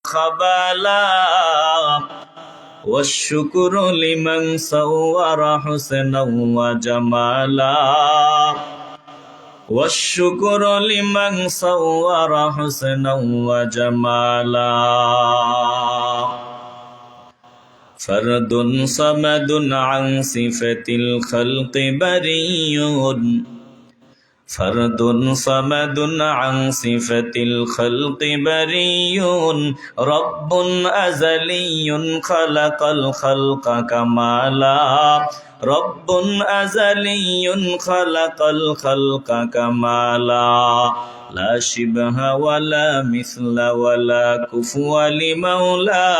خبالا والشكر لمن صور حسنا وجمالا والشكر لمن صور حسنا وجمالا فرد صمد عن صفة الخلق بريء فرد صمد عن صفة الخلق بريء رب أزلي خلق الخلق كمالا رب أزلي خلق الخلق كمالا لا شبه ولا مثل ولا كفو لمولى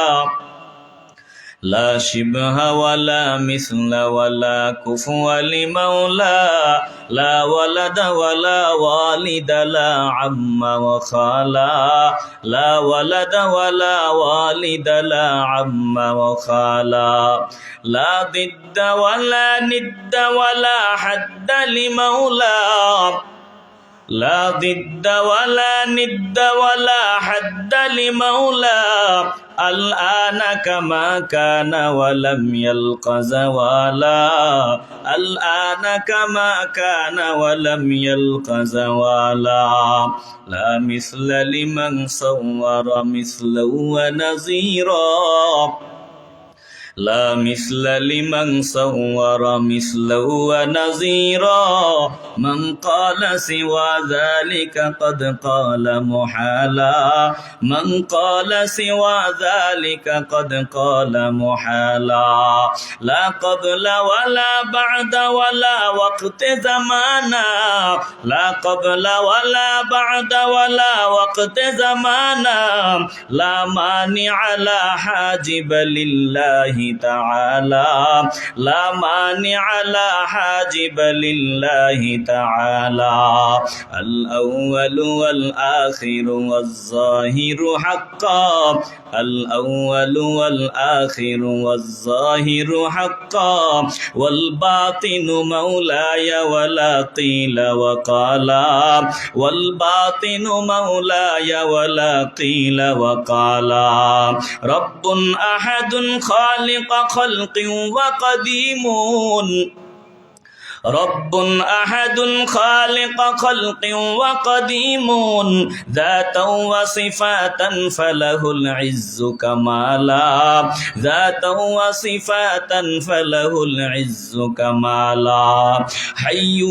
لا شبه ولا مثل ولا كفو لمولى لا ولد ولا والد لا عم وخالا لا ولد ولا والد لا عم وخالا لا ضد ولا ند ولا حد لمولى لا ضد ولا ند ولا حد لمولى الآن كما كان ولم يلق زوالا الآن كما كان ولم يلق زوالا لا مثل لمن صور مثلا ونظيرا لا مثل لمن صور مثلا ونظيرا من قال سوى ذلك قد قال محالا من قال سوى ذلك قد قال محالا لا قبل ولا بعد ولا وقت زمانا لا قبل ولا بعد ولا وقت زمانا لا مانع لا حاجب لله تعالى لا مانع لا حاجب لله تعالى الأول والآخر والظاهر حقا الأول والآخر والظاهر حقا والباطن مولاي ولا قيل وقالا والباطن مولاي ولا قيل وقالا رب أحد خالق خلق وقديم رب أحد خالق خلق وقديم ذاتا وصفاتا فله العز كمالا ذاتا وصفاتا فله العز كمالا حي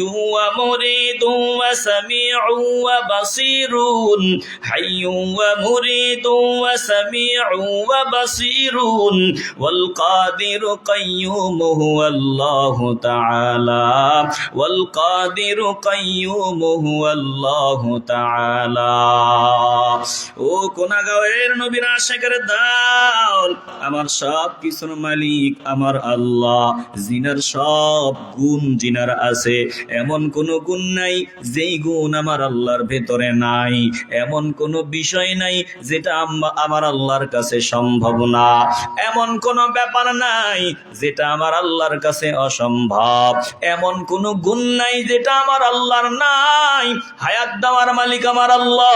ومريد وسميع وبصير حي ومريد وسميع وبصير والقادر قيوم هو الله تعالى والقادر قيوم هو الله تعالى ও কোনাগাঁওয়ের নবীর আশিকের দল আমার সব কিছুর মালিক আমার আল্লাহ জিনার সব গুণ জিনার আছে এমন কোন গুণ নাই যেই গুণ আমার আল্লাহর ভেতরে নাই এমন কোন বিষয় নাই যেটা আমার আল্লাহর কাছে সম্ভব না এমন কোন ব্যাপার নাই যেটা আমার আল্লাহর কাছে অসম্ভব এমন কোন গুণ নাই যেটা আমার আল্লাহর নাই হায়াত দেওয়ার মালিক আমার আল্লাহ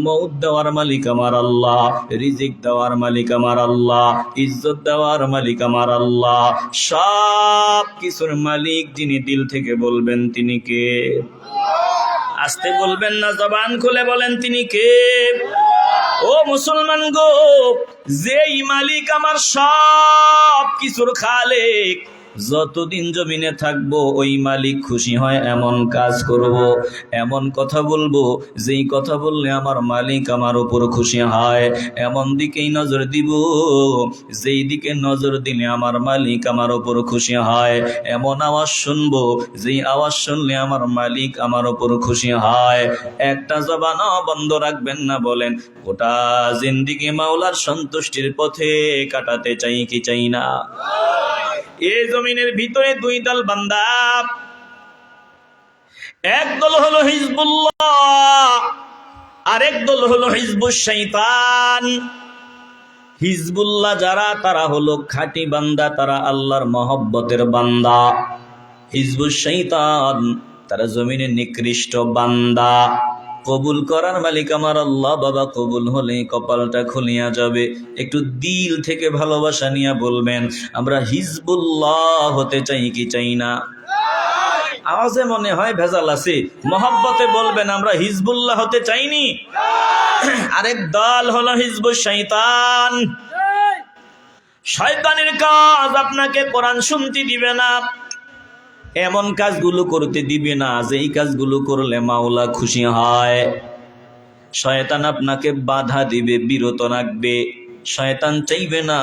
মউত দেওয়ার মালিক আমার আল্লাহ রিজিক দেওয়ার মালিক আমার আল্লাহ ইজ্জত দেওয়ার মালিক আমার আল্লাহ সব কিছুর মালিক যিনি দিল থেকে বলবেন তিনি কে আস্তে বলবেন না জবান খুলে বলেন তিনি কে ও মুসলমান গো যেই মালিক আমার সব কিছুর খালেক যতদিন জমিনে থাকবো ওই মালিক খুশি হয় এমন কাজ করব এমন কথা বলবো যেই কথা বললে আমার মালিক আমার উপর খুশি হয় এমন দিকেই নজর দিব যেই দিকে নজর দিলে আমার মালিক আমার উপর খুশি হয় এমন আওয়াজ শুনবো যেই আওয়াজ শুনলে আমার মালিক আমার উপর খুশি হয় একটা জবানও বন্ধ রাখবেন না বলেন গোটা জিন্দেগি মাওলার সন্তুষ্টির পথে কাটাতে চাই কি চাই না এই জমিনের ভিতরে দুই দল বান্দা এক দল হলো হিজবুল্লাহ আরেক দল হলো হিজবুশ শয়তান হিজবুল্লাহ যারা তারা হলো খাঁটি বান্দা তারা আল্লাহর মহব্বতের বান্দা হিজবুশ শয়তান তারা জমিনের নিকৃষ্ট বান্দা কবুল করার মালিক আমার আল্লাহ। বাবা কবুল হলে কপালটা খুলিয়া যাবে। একটু দিল থেকে ভালোবাসা নিয়ে বলবেন, আমরা হিজবুল্লাহ হতে চাই কি চাই না? আওয়াজে মনে হয় ভেজাল আছে। মহব্বতে বলবেন, আমরা হিজবুল্লাহ হতে চাইনি। আরেক দল হলো হিজবুশ শয়তান। শয়তানের কাজ আপনাকে কোরআন শুনতে দিবে না, এমন কাজগুলো করতে দিবে না যেই কাজগুলো করলে মাওলা খুশি হয়। শয়তান আপনাকে বাধা দিবে, বিরত রাখবে। শয়তান চাইবে না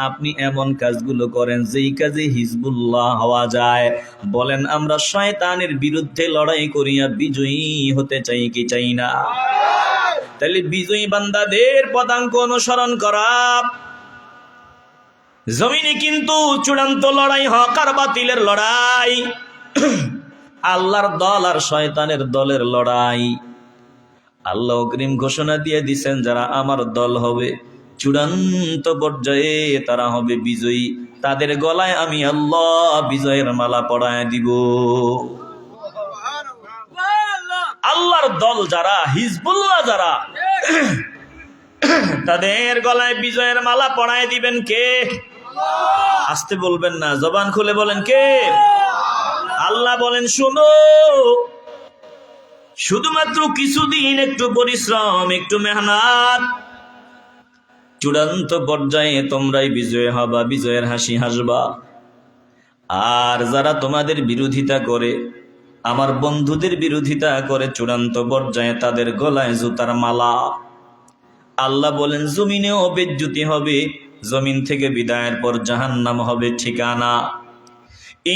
আপনি এমন কাজগুলো করেন যেই কাজে হিজবুল্লাহ হওয়া যায়। বলেন, আমরা শয়তানের বিরুদ্ধে লড়াই করিয়া বিজয়ী হতে চাই কি চাই না? তাহলে বিজয়ী বান্দাদের পদাঙ্ক অনুসরণ করা। জমিনে কিন্তু চূড়ান্ত লড়াই হক আর বাতিলের লড়াই, আল্লাহর দল আর শয়তানের দলের লড়াই। আল্লাহ অগ্রিম ঘোষণা দিয়ে দিছেন, যারা আমার দল হবে চূড়ান্ত পর্যায়ে তারা হবে বিজয়ী। তাদের গলায় আমি আল্লাহ বিজয়ের মালা পরায় দিব। আল্লাহর দল যারা, হিজবুল্লাহ যারা, তাদের গলায় বিজয়ের মালা পরায় দিবেন কে? আসতে বলবেন না, জবান খুলে বলেন কে? আল্লাহ বলেন, শুনো, শুধুমাত্র কিছুদিন একটু পরিশ্রম, একটু মেহনত, চূড়ান্ত পর্যায়ে তোমরাই বিজয় হবা, বিজয়ের হাসি হাসবা। আর যারা তোমাদের বিরোধিতা করে, আমার বন্ধুদের বিরোধিতা করে, চূড়ান্ত পর্যায়ে তাদের গলায় জুতার মালা। আল্লাহ বলেন, জমিনেও বেজ্জতি হবে, জমিন থেকে বিদায়ের পর জাহান্নাম হবে ঠিকানা।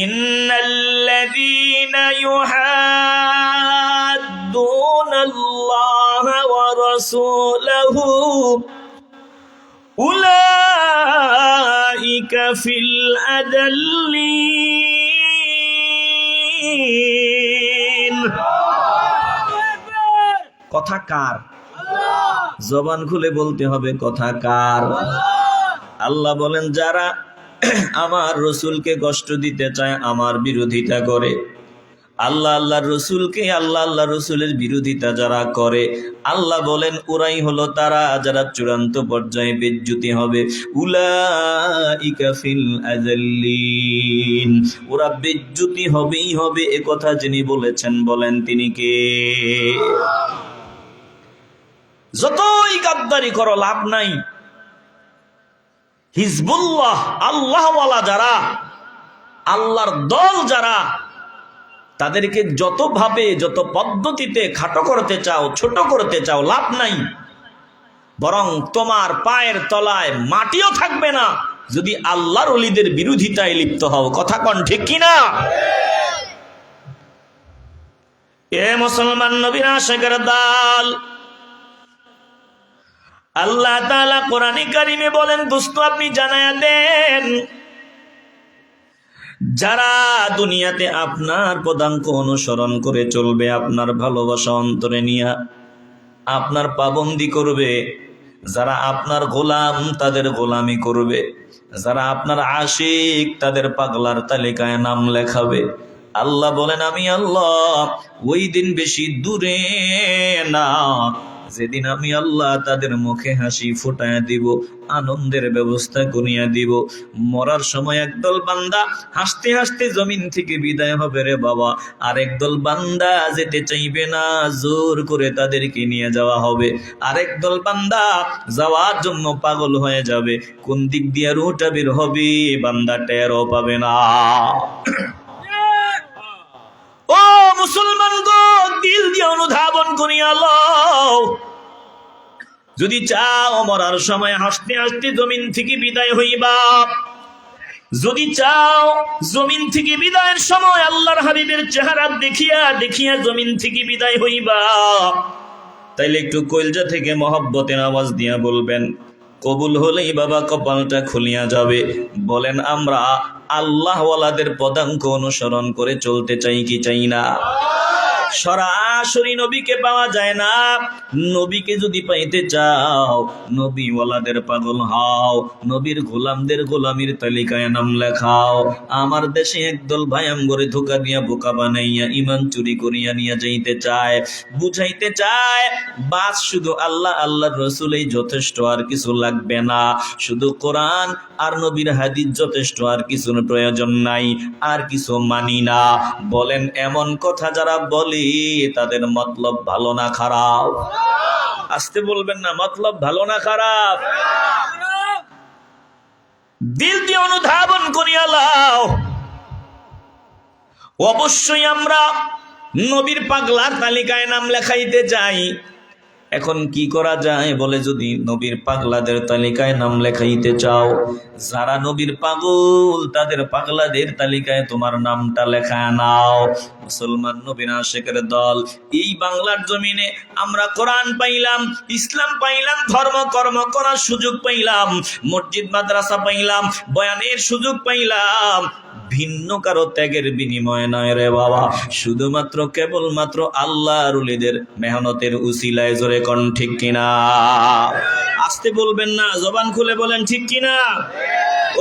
ইন্নাল্লাযীনা ইউহাদ্দুনাল্লাহা ওয়া রাসূলাহু উলাইকা ফিল আযাল্লিন। কথা কার? জবান খুলে বলতে হবে, কথা কার? আল্লাহ বলেন, যারা আমার রসুলকে কষ্ট দিতে চায়, আমার বিরোধিতা করে, আল্লাহ আল্লাহর রসুলকে, আল্লাহ আল্লাহ রসুলের বিরোধিতা যারা করে, আল্লাহ বলেন ওরাই হলো তারা যারা চূড়ান্ত পর্যায়ে বেজ্জতি হবে। উলাইকা ফিল আযাল্লিন, ওরা বেজ্জতি হবেই হবে। এ কথা যিনি বলেছেন, বলেন তিনি কে? যতই গাদ্দারি করো লাভ নাই। হিজবুল্লাহ, আল্লাহওয়ালা যারা, আল্লাহর দল যারা, তাদেরকে যতভাবে যত পদ্ধতিতে খাটো করতে চাও, ছোট করতে চাও, লাভ নাই। বরং তোমার পায়ের তলায় মাটিও থাকবে না যদি আল্লাহর ওলিদের বিরোধিতায় লিপ্ত হও। কথা কোন ঠিক কিনা? এ মুসলমান নবীর আশিকের দল, আল্লাহ তাআলা কোরআনে কারিমে বলেন, দোস্ত আপনি জানায়া দেন, যারা দুনিয়াতে আপনার পদাঙ্ক অনুসরণ করে চলবে, আপনার ভালোবাসা অন্তরে নিয়ে আপনার পাবন্দি করবে, যারা আপনার গোলাম তাদের গোলামি করবে, যারা আপনার আশিক তাদের পাগলার তালিকায় নাম লেখাবে, আল্লাহ বলেন আমি আল্লাহ ওই দিন বেশি দূরে না যেদিন আমি আল্লাহ তাদের মুখে হাসি ফোটায় দিব, আনন্দের ব্যবস্থা করিয়া দিব। মরার সময় একদল বান্দা হাসতে হাসতে জমিন থেকে বিদায় হবে রে বাবা, আর একদল বান্দা যেতে চাইবে না, জোর করে তাদেরকে নিয়ে যাওয়া হবে। আরেক দল বান্দা যাওয়ার জন্য পাগল হয়ে যাবে, কোন দিক দিয়ে রুটা বের হবে বান্দা টেরও পাবে না। ও মুসলমান গো, দিল দিয়ে অনুধাবন করিয়া লও, যদি চাও মরার সময় হাসতে হাসতে জমিন থেকে বিদায় হইবা, যদি চাও জমিন থেকে বিদায়ের সময় আল্লাহর হাবিবের চেহারা দেখিয়া দেখিয়া জমিন থেকে বিদায় হইবা, তাইলে একটু কলজা থেকে মহব্বতের আওয়াজ দিয়া বলবেন, কবুল হলেই বাবা কপালটা খুলিয়া যাবে। বলেন, আমরা আল্লাহওয়ালাদের পদাঙ্ক অনুসরণ করে চলতে চাই কি চাই না? সরাসরি নবীকে পাওয়া যায় না। নবীকে যদি পাইতে চাও, নবীওয়ালাদের পাগল হও, নবীর গোলামদের গোলামির তালিকায় নাম লেখাও। আমার দেশে একদল ভাই আমগরে ধোকা দিয়া বোকা বানাইয়া ইমান চুরি করিয়া নিয়ে যাইতে চায়, বুঝাইতে চায় বাস শুধু আল্লাহ আল্লাহর রসুলই যথেষ্ট, আর কিছু লাগবে না, শুধু কোরআন আর নবীর হাদিস যথেষ্ট, আর কিছু প্রয়োজন নাই, আর কিছু মানি না। বলেন এমন কথা যারা বলে তাদের মতলব ভালো না খারাপ? আসতে বলবেন না, মতলব ভালো না খারাপ? দিল দিয়ে অনুধাবন করিয়া লাও। অবশ্যই আমরা নবীর পাগলার তালিকায় নাম লেখাইতে চাই। এখন কি করা যায় বলে, যদি নবীর পাগলাদের তালিকায় নাম লেখাইতে চাও, যারা নবীর পাগল তাদের পাগলাদের তালিকায় তোমার নামটা লেখা নাও। মুসলমান নবীর আশিকের দল, এই বাংলার জমিনে আমরা কোরআন পাইলাম, ইসলাম পাইলাম, ধর্ম কর্ম করার সুযোগ পাইলাম, মসজিদ মাদ্রাসা পাইলাম, বয়ানের সুযোগ পাইলাম, ভিন্ন কারো ত্যাগের বিনিময় নয় রে বাবা, শুধুমাত্র কেবলমাত্র আল্লাহর ওলিদের মেহনতের উসিলায়। জোরে কোন ঠিক কিনা? আসতে বলবেন না, জবান খুলে বলেন ঠিক কিনা?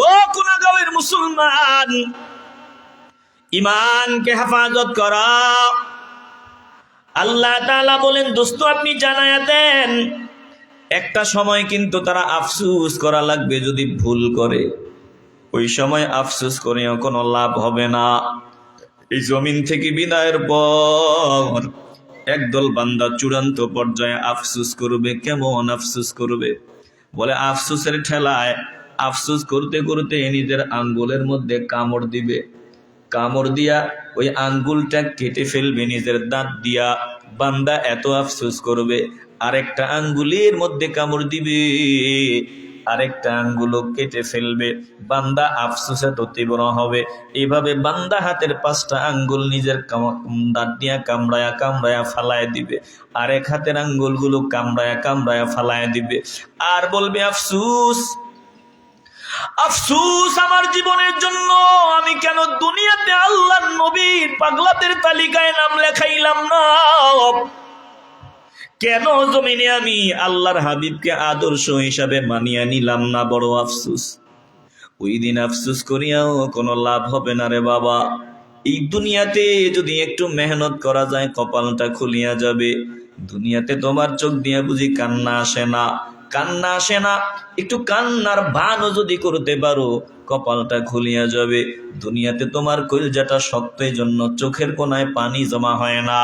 ও কুনাগাঁওয়ের মুসলমান, ইমানকে হেফাজত করা। আল্লাহ তাআলা বলেন, দোস্ত আপনি জানায়া দেন, একটা সময় কিন্তু তারা আফসোস করা লাগবে যদি ভুল করে। ওই সময় আফসোস করেও কোনো লাভ হবে না। এই জমিন থেকে বিদায়ের পর একদল বান্দা চূড়ান্ত পর্যায়ে আফসোস করবে। কেমন আফসোস করবে? বলে আফসোসের ঠেলায় আফসোস করতে করতে নিজের আঙ্গুলের মধ্যে কামড় দিবে, কামড় দিয়া ওই আঙ্গুলটা কেটে ফেলবে নিজের দাঁত দিয়া। বান্দা এত আফসোস করবে, আরেকটা আঙ্গুলের মধ্যে কামড় দিবে, আরেকটা আঙ্গুলও কেটে ফেলবে। বান্দা আফসোসে তো তীব্র হবে। এইভাবে বান্দা হাতের 5টা আঙ্গুল নিজের দাঁত দিয়া কামড়ায়া কামড়ায়া ফালায় দিবে, আরেক হাতের আঙ্গুলগুলো কামড়ায়া কামড়ায়া ফালায় দিবে, আর বলবে আফসোস, আফসোস আমার জীবনের জন্য, আমি কেন দুনিয়াতে আল্লাহর নবীর পাগলাদের তালিকায় নাম লেখাইলাম না, কেন জমিনে আমি আল্লাহর হাবিবকে আদর্শ হিসাবে মানিয়ে নিলাম না, বড় আফসোস। ওই দিন আফসোস করিয়াও কোনো লাভ হবে না রে বাবা। এই দুনিয়াতে যদি একটু মেহনত করা যায়, কপালটা খুলিয়া যাবে। দুনিয়াতে তোমার চোখ দিয়ে বুঝি কান্না আসে না? কান্না আসে না? একটু কান্নার ভানও যদি করতে পারো, কপালটা খুলিয়া যাবে। দুনিয়াতে তোমার কলিজাটা শক্ত, এই জন্য চোখের কোনায় পানি জমা হয় না।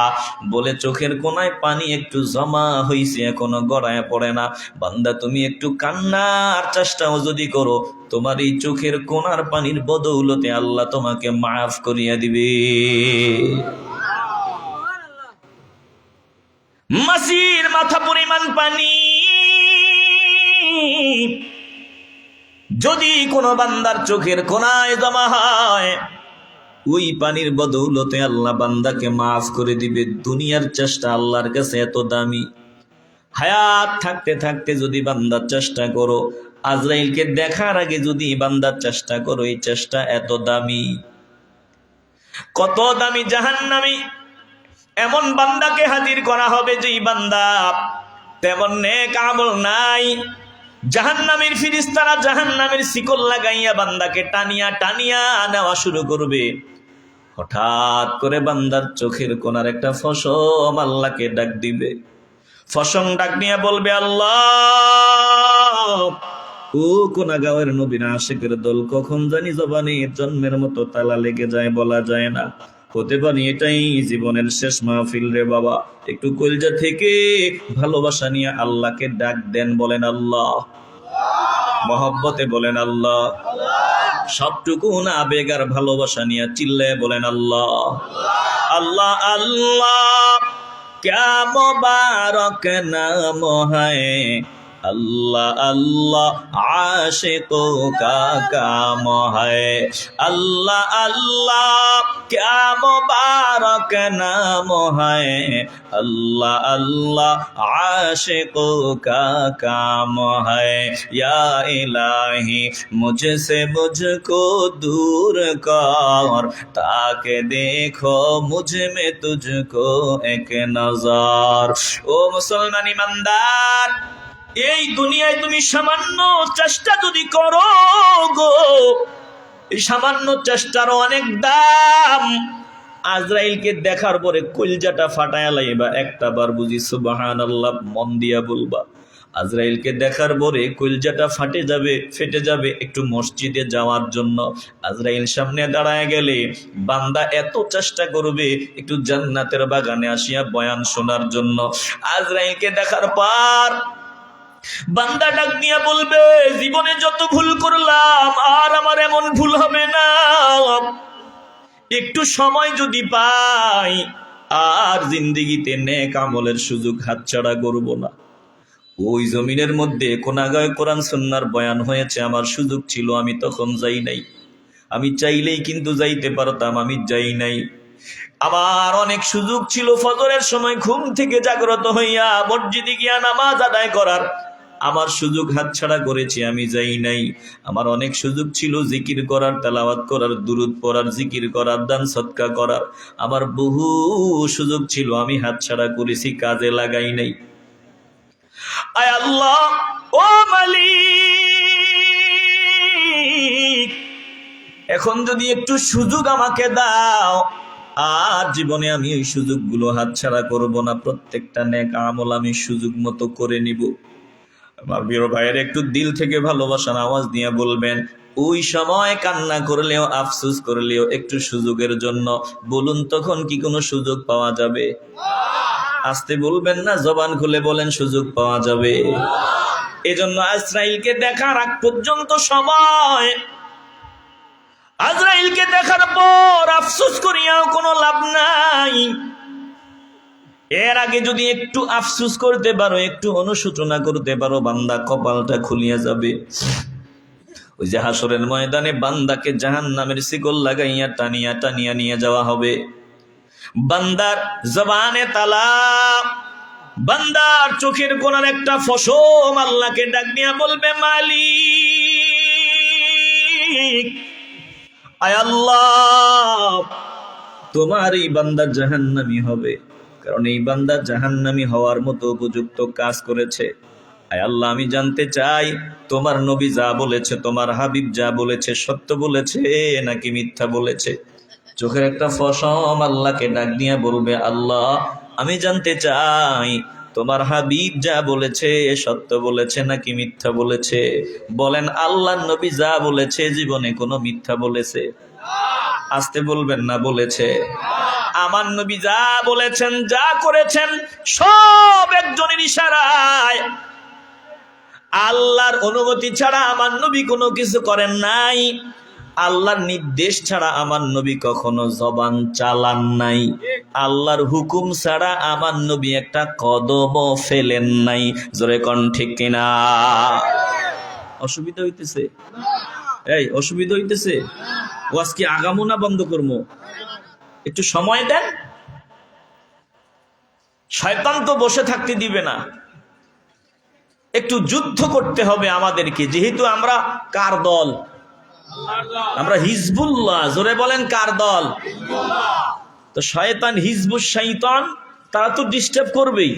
বলে চোখের কোনায় পানি একটু জমা হইছে, এখনো গড়ায় পড়ে না। বান্দা তুমি একটু কান্নার চেষ্টাও যদি করো, তোমার এই চোখের কোনার পানির বদৌলতে আল্লাহ তোমাকে মাফ করিয়া দিবে। মাসির মাথা পরিমাণ পানি যদি কোনো বান্দার চোখের কোনায় জমা হয়, ওই পানির বদৌলতে আল্লাহ বান্দাকে মাফ করে দিবে। দুনিয়ার চেষ্টা আল্লাহর কাছে এত দামি। হায়াত থাকতে থাকতে যদি বান্দার চেষ্টা করো, আজরাইলকে দেখার আগে যদি বান্দার চেষ্টা করো, এই চেষ্টা এত দামি। কত দামি! জাহান্নামী এমন বান্দাকে হাজির করা হবে যেই বান্দা তেমন নেক আমল নাই। জাহান্নামের ফেরেশতারা জাহান্নামের শিকল লাগাইয়া বান্দাকে টানিয়া টানিয়া নেওয়া শুরু করবে। হঠাৎ করে বান্দার চোখের কোনার একটা ফসম আল্লাহকে ডাক দিবে। ফসম ডাক নিয়ে বলবে, আল্লাহ, ও কুনাগাঁওয়ের নবীর আশিকের দল, কখন জানি জবানের জন্মের মতো তালা লেগে যায়, বলা যায় না। হতে পারে এটাই জীবনের শেষ মাহফিল রে বাবা। একটু কলজা থেকে ভালোবাসা নিয়ে আল্লাহকে ডাক দেন, বলেন আল্লাহ। মহব্বতে বলেন আল্লাহ। সবটুকু না আবেগ আর ভালোবাসা নিয়ে চিল্লায় বলেন আল্লাহ। আল্লাহ আল্লাহ ক্যা মুবারক নাম হ্যায় अल्लाह अल्लाह आशिकों का काम है। अल्लाह अल्लाह क्या मुबारक नाम है। अल्लाह अल्लाह आशिकों का काम है। या इलाही मुझसे मुझको दूर कर, ताकि देखो मुझ में तुझको एक नजर। ओ मुसलमान ईमानदार, এই দুনিয়ায় তুমি সামান্য চেষ্টা যদি করো গো, এই সামান্য চেষ্টার অনেক দাম। আজরাইলকে দেখার পরে কলিজাটা ফাটায়া লাইবা, একটা বার বুঝি সুবহানাল্লাহ মন দিয়া বলবা। আজরাইলকে দেখার পরে কলিজাটা ফেটে যাবে একটু মসজিদে যাওয়ার জন্য। আজরাইল সামনে দাঁড়ায় গেলে বান্দা এত চেষ্টা করবে একটু জান্নাতের বাগানে আসিয়া বয়ান শোনার জন্য। আজরাইলকে দেখার পর বান্দা ডাক দিয়া বলবে, জীবনে যত ভুল করলাম আর আমার এমন ভুল হবে না। একটু সময় যদি পাই আর জিন্দেগিতে নেক আমলের সুযোগ হাতছাড়া করব না। ওই জমিনের মধ্যে কোনাগায় কোরআন সুন্নাহর বয়ান হয়েছে, আমার সুযোগ ছিল, আমি তখন যাই নাই। আমি চাইলেই কিন্তু যাইতে পারতাম, আমি যাই নাই। আমার অনেক সুযোগ ছিল ফজরের সময় ঘুম থেকে জাগ্রত হইয়া মসজিদে গিয়া নামাজ আদায় করার, আমার সুযোগ হাতছাড়া করেছি, আমি যাই নাই। আমার অনেক সুযোগ ছিল জিকির করার, তেলাওয়াত করার, দুরূদ পড়ার, জিকির করার, দান সদকা করার, আমার বহু সুযোগ ছিল, আমি হাতছাড়া করেছি, কাজে লাগাই নাই। আয় আল্লাহ, ও মালিক, এখন যদি একটু সুযোগ আমাকে দাও, আর জীবনে আমি ওই সুযোগগুলো হাতছাড়া করব না। প্রত্যেকটা নেক আমল আমি সুযোগ মতো করে নিব। আমার প্রিয় ভাইয়ের একটু দিল থেকে ভালোবাসার আওয়াজ দিয়ে বলবেন, ওই সময় কান্না করলেও আফসোস করলেও একটু সুযোগের জন্য, বলুন তখন কি কোনো সুযোগ পাওয়া যাবে? আস্তে বলবেন না, জবান খুলে বলেন সুযোগ পাওয়া যাবে। এজন্য আজরাইলকে দেখার আগ পর্যন্ত সময়, আজরাইলকে দেখার পর আফসোস করিয়াও কোনো লাভ নাই। এর আগে যদি একটু আফসোস করতে পারো, একটু অনুশোচনা করতে পারো, বান্দা কপালটা খুলিয়া যাবে। ওই যে হাসরের ময়দানে বান্দাকে জাহান্নামের শিকল লাগাইয়া টানিয়া টানিয়া নিয়ে যাওয়া হবে। বান্দার জবানে তালা, বান্দার চোখের কোণার একটা ফসম আল্লাহকে ডাক দিয়া বলবে, মালিক, আয় আল্লাহ, তোমার এই বান্দা জাহান্নামী হবে, কারণ এই বান্দা জাহান্নামী হওয়ার মতো উপযুক্ত কাজ করেছে। আয় আল্লাহ, আমি জানতে চাই তোমার নবী যা বলেছে, তোমার হাবিব যা বলেছে, সত্য বলেছে নাকি মিথ্যা বলেছে। চোখের একটা ফসম আল্লাহকে ডাক দিয়া বলবে, আল্লাহ, আমি জানতে চাই তোমার হাবিব যা বলেছে সত্য বলেছে নাকি মিথ্যা বলেছে। বলেন, আল্লাহর নবী যা বলেছে জীবনে কোনো মিথ্যা বলেছে? আস্তে বলবেন না, বলেছে। আমার নবী যা বলেছেন, যা করেছেন, সব একজনের ইশারায়। আল্লাহর অনুমতি ছাড়া আমার নবী কোনো কিছু করেন নাই। আল্লাহর নির্দেশ ছাড়া আমার নবী কখনো জবান চালান নাই। আল্লাহর হুকুম ছাড়া আমার নবী একটা কদমও ফেলেন নাই। জোরে কোন ঠিক কিনা? অসুবিধা হইতেছে? এই অসুবিধা হইতেছে? ও আজকে আগামো না বন্ধ করবো? একটু সময় দেন। শয়তান তো বসে থাকতে দিবে না। একটু যুদ্ধ করতে হবে আমাদেরকে। যেহেতু আমরা কার দল? আমরা হিজবুল্লাহ। জোরে বলেন, কার দল? তো শয়তান, হিজবুস শয়তান, তারা তো ডিস্টার্ব করবেই।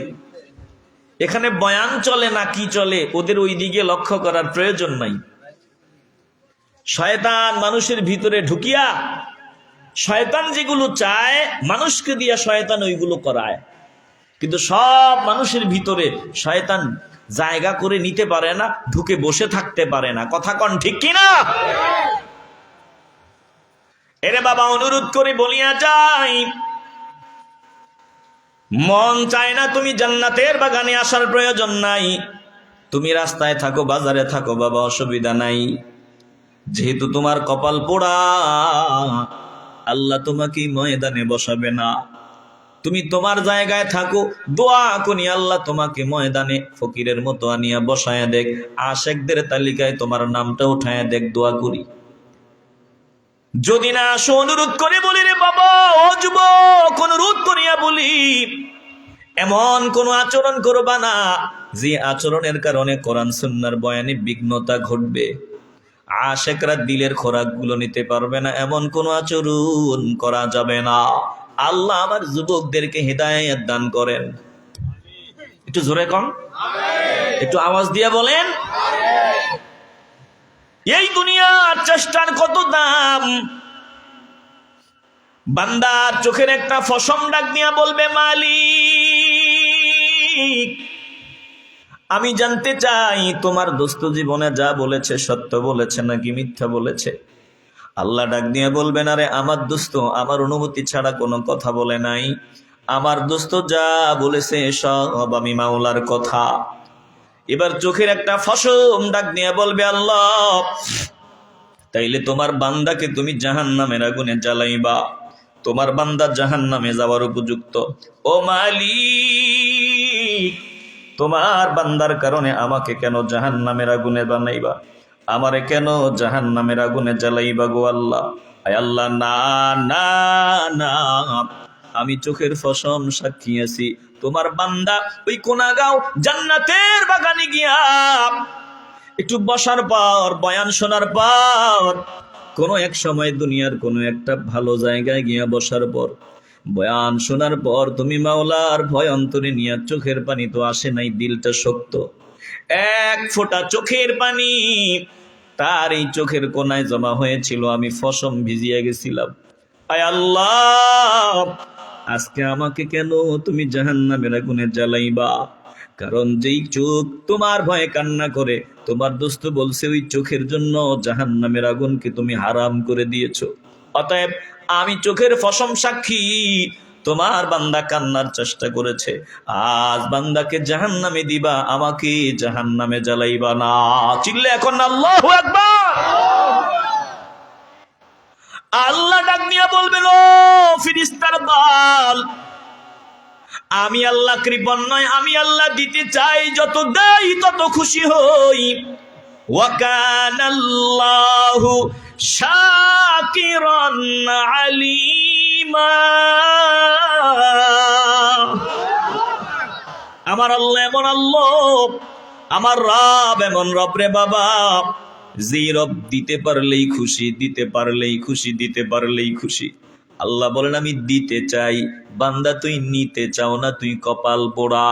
এখানে বয়ান চলে না কি চলে, ওদের ওই দিকে লক্ষ্য করার প্রয়োজন নাই। শয়তান মানুষের ভিতরে ঢুকিয়া শয়তান যেগুলো চায় মানুষকে দিয়া শয়তান ওইগুলো করায়। কিন্তু সব মানুষের ভিতরে শয়তান জায়গা করে নিতে পারে না, ঢুকে বসে থাকতে পারে না। কথা কন ঠিক কিনা? এরে বাবা, অনুরোধ করে বলিয়া যাই, মন চায় না তুমি জান্নাতের বাগানে আসার প্রয়োজন নাই। তুমি রাস্তায় থাকো, বাজারে থাকো, বাবা অসুবিধা নাই। যেহেতু তোমার কপাল পোড়া, আল্লাহ তোমাকে ময়দানে বসাবে না। তুমি তোমার জায়গায় থাকো, দোয়া করি আল্লাহ তোমাকে ময়দানে ফকিরের মতো আনিয়া বসায়া দেখ, আশেকদের তালিকায় তোমার নামটা উঠায়া দেখ, দোয়া করি। যদি না আসো অনুরোধ করে বলি, রে বাবা ও যুবক, অনুরোধ করিয়া বলি, এমন কোন আচরণ করবা না যে আচরণের কারণে কোরআন সুন্নাহর বয়ানে বিঘ্নতা ঘটবে, আশেকরা দিলের খোরাকগুলো নিতে পারবে না, এমন কোন আচরণ করা যাবে না। আল্লাহ আমার যুবকদেরকে হিদায়াত দান করেন। একটু জোরে কন, একটু আওয়াজ দিয়ে বলেন। এই দুনিয়ার চেষ্টার কত দাম। বান্দার চোখের একটা ফসম ডাক দিয়া বলবে, মালিক আমি জানতে চাই তোমার দোস্ত জীবনে যা বলেছে সত্য বলেছে নাকি মিথ্যা বলেছে। আল্লাহ ডাক দিয়ে বলবেন, আরে আমার দোস্ত আমার অনুমতি ছাড়া কোনো কথা বলে নাই, আমার দোস্ত যা বলেছে সব আমি মাওলার কথা। এবার চোখের একটা ফসম ডাক দিয়ে বলবে, আল্লাহ তাইলে তোমার বান্দাকে তুমি জাহান্নামের আগুনে জ্বালাইবা, তোমার বান্দা জাহান্নামে যাওয়ার উপযুক্ত। ও মালিক তোমার বান্দার কারণে আমাকে কেন জাহান্নামের আগুনে বানাইবা, আমারে কেন জাহান্নামের আগুনে জ্বালাইবা গো আল্লাহ। আয় আল্লাহ, না না না, আমি চোখের ফসম সাক্ষী আছি, তোমার বান্দা ওই কোনাগাঁও জান্নাতের বাগানে গিয়া একটু বসার পর, বয়ান শোনার পর, কোনো এক সময় দুনিয়ার কোনো একটা ভালো জায়গায় গিয়া বসার পর, বয়ান শোনার পর তুমি মাওলার ভয় অন্তরে নিয়ে চোখের পানি তো আসে নাই, দিলটা শক্ত, এক ফোঁটা চোখের পানি তার এই চোখের কোনায় জমা হয়েছিল, আমি ফসম ভিজিয়ে গেছিলাম। আয় আল্লাহ আজকে আমাকে কেন তুমি জাহান্নামের আগুনে জ্বালাইবা? কারণ যেই চোখ তোমার ভয়ে কান্না করে, তোমার দোস্ত বলছে ওই চোখের জন্য জাহান্নামের আগুনকে তুমি হারাম করে দিয়েছো। অতএব আমি চোখের ফসম সাক্ষী, তোমার বান্দা কান্নার চেষ্টা করেছে, আজ বান্দাকে জাহান্নামে দিবা, আমাকে জাহান্নামে জ্বালাইবা না। চিল্লে এখন আল্লাহু আকবার। আল্লাহ ডাক দিয়া বলবেন, ও ফেরেশতার দল, আমি আল্লাহ কৃপণ নয়, আমি আল্লাহ দিতে চাই, যত দেই তত খুশি হই। ওয়া কানাল্লাহু শাকিরান আলিমা। আমার আল্লাহ এমন আল্লাহ, আমার রব এমন রব রে বাবা, যে রব দিতে পারলেই খুশি, দিতে পারলেই খুশি, দিতে পারলেই খুশি। আল্লাহ বলেন আমি দিতে চাই, বান্দা তুই নিতে চাও না, তুই কপাল পোড়া।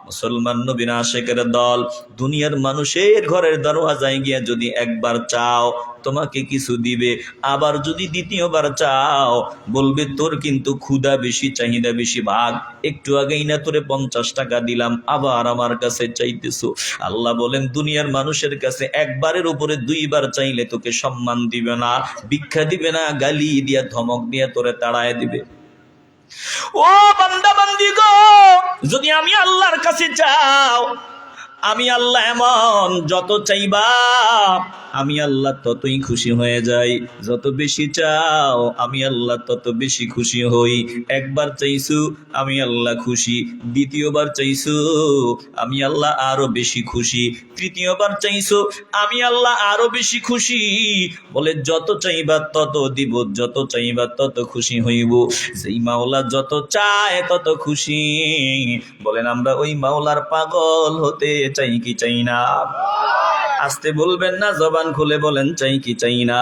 মুসলমান নবীর আশিকের দল, দুনিয়ার মানুষের ঘরের দরওয়াজায় গিয়া যদি একবার চাও তোমাকে কিছু দিবে, আবার যদি দ্বিতীয়বার চাও বলবে তোর কিন্তু ক্ষুধা বেশি, চাহিদা বেশি, ভাগ, একটু আগেই না তোরে 50 টাকা দিলাম, আবার আমার কাছে চাইতেছো। আল্লাহ বলেন দুনিয়ার মানুষের কাছে একবারের উপরে 2 বার চাইলে তোকে সম্মান দিবে না, ভিক্ষা দিবে না, গালি দিয়া ধমক দিয়া তোরে তাড়ায় দিবে। ও বান্দা বান্দি গো, যদি আমি আল্লাহর কাছে চাও, আমি আল্লাহ এমন, যত চাইবা আমি আল্লাহ ততই খুশি হয়ে যাই, যত বেশি চাও আমি আল্লাহ তত বেশি খুশি হই। একবার চাইছু আমি আল্লাহ খুশি, দ্বিতীয়বার চাইছু আমি আল্লাহ আরো বেশি খুশি, তৃতীয়বার চাইছু আমি আল্লাহ আরো বেশি খুশি। বলে যত চাইবা তত দিব, যত চাইবা তত খুশি হইব। যেই মাওলা যত চায় তত খুশি। বলেন আমরা ওই মাওলার পাগল হতে চাই কি চাই না? আসতে বলবেন না, জবান খুলে বলেন চাই কি চাই না?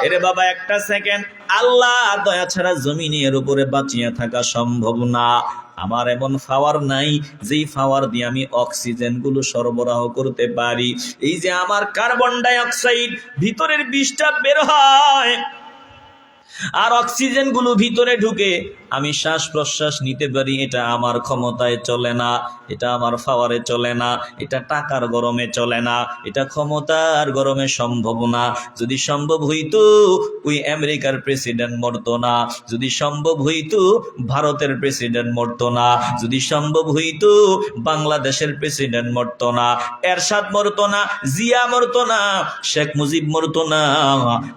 এরে বাবা একটা সেকেন্ড, আল্লাহ দয়া ছাড়া জমিনের উপরে বাঁচিয়ে থাকা সম্ভব না। আমার এমন পাওয়ার নাই যেই পাওয়ার দিয়ে আমি অক্সিজেন গুলো সরবরাহ করতে পারি। এই যে আমার কার্বন ডাই অক্সাইড ভিতরের বিষটা বের হয় আর অক্সিজেন গুলো ভিতরে ঢুকে আমি শ্বাস প্রশ্বাস নিতে পারি, এটা আমার ক্ষমতায় চলে না, এটা আমার পাওয়ারে চলে না, এটা টাকার গরমে চলে না, এটা ক্ষমতার গরমে সম্ভব না। যদি সম্ভব হইতো ওই আমেরিকার প্রেসিডেন্ট মরতো না, যদি সম্ভব হইতো ভারতের প্রেসিডেন্ট মরতো না, যদি সম্ভব হইতো বাংলাদেশের প্রেসিডেন্ট মরতো না, এরশাদ মরতো না, জিয়া মরতো না, শেখ মুজিব মরতো না।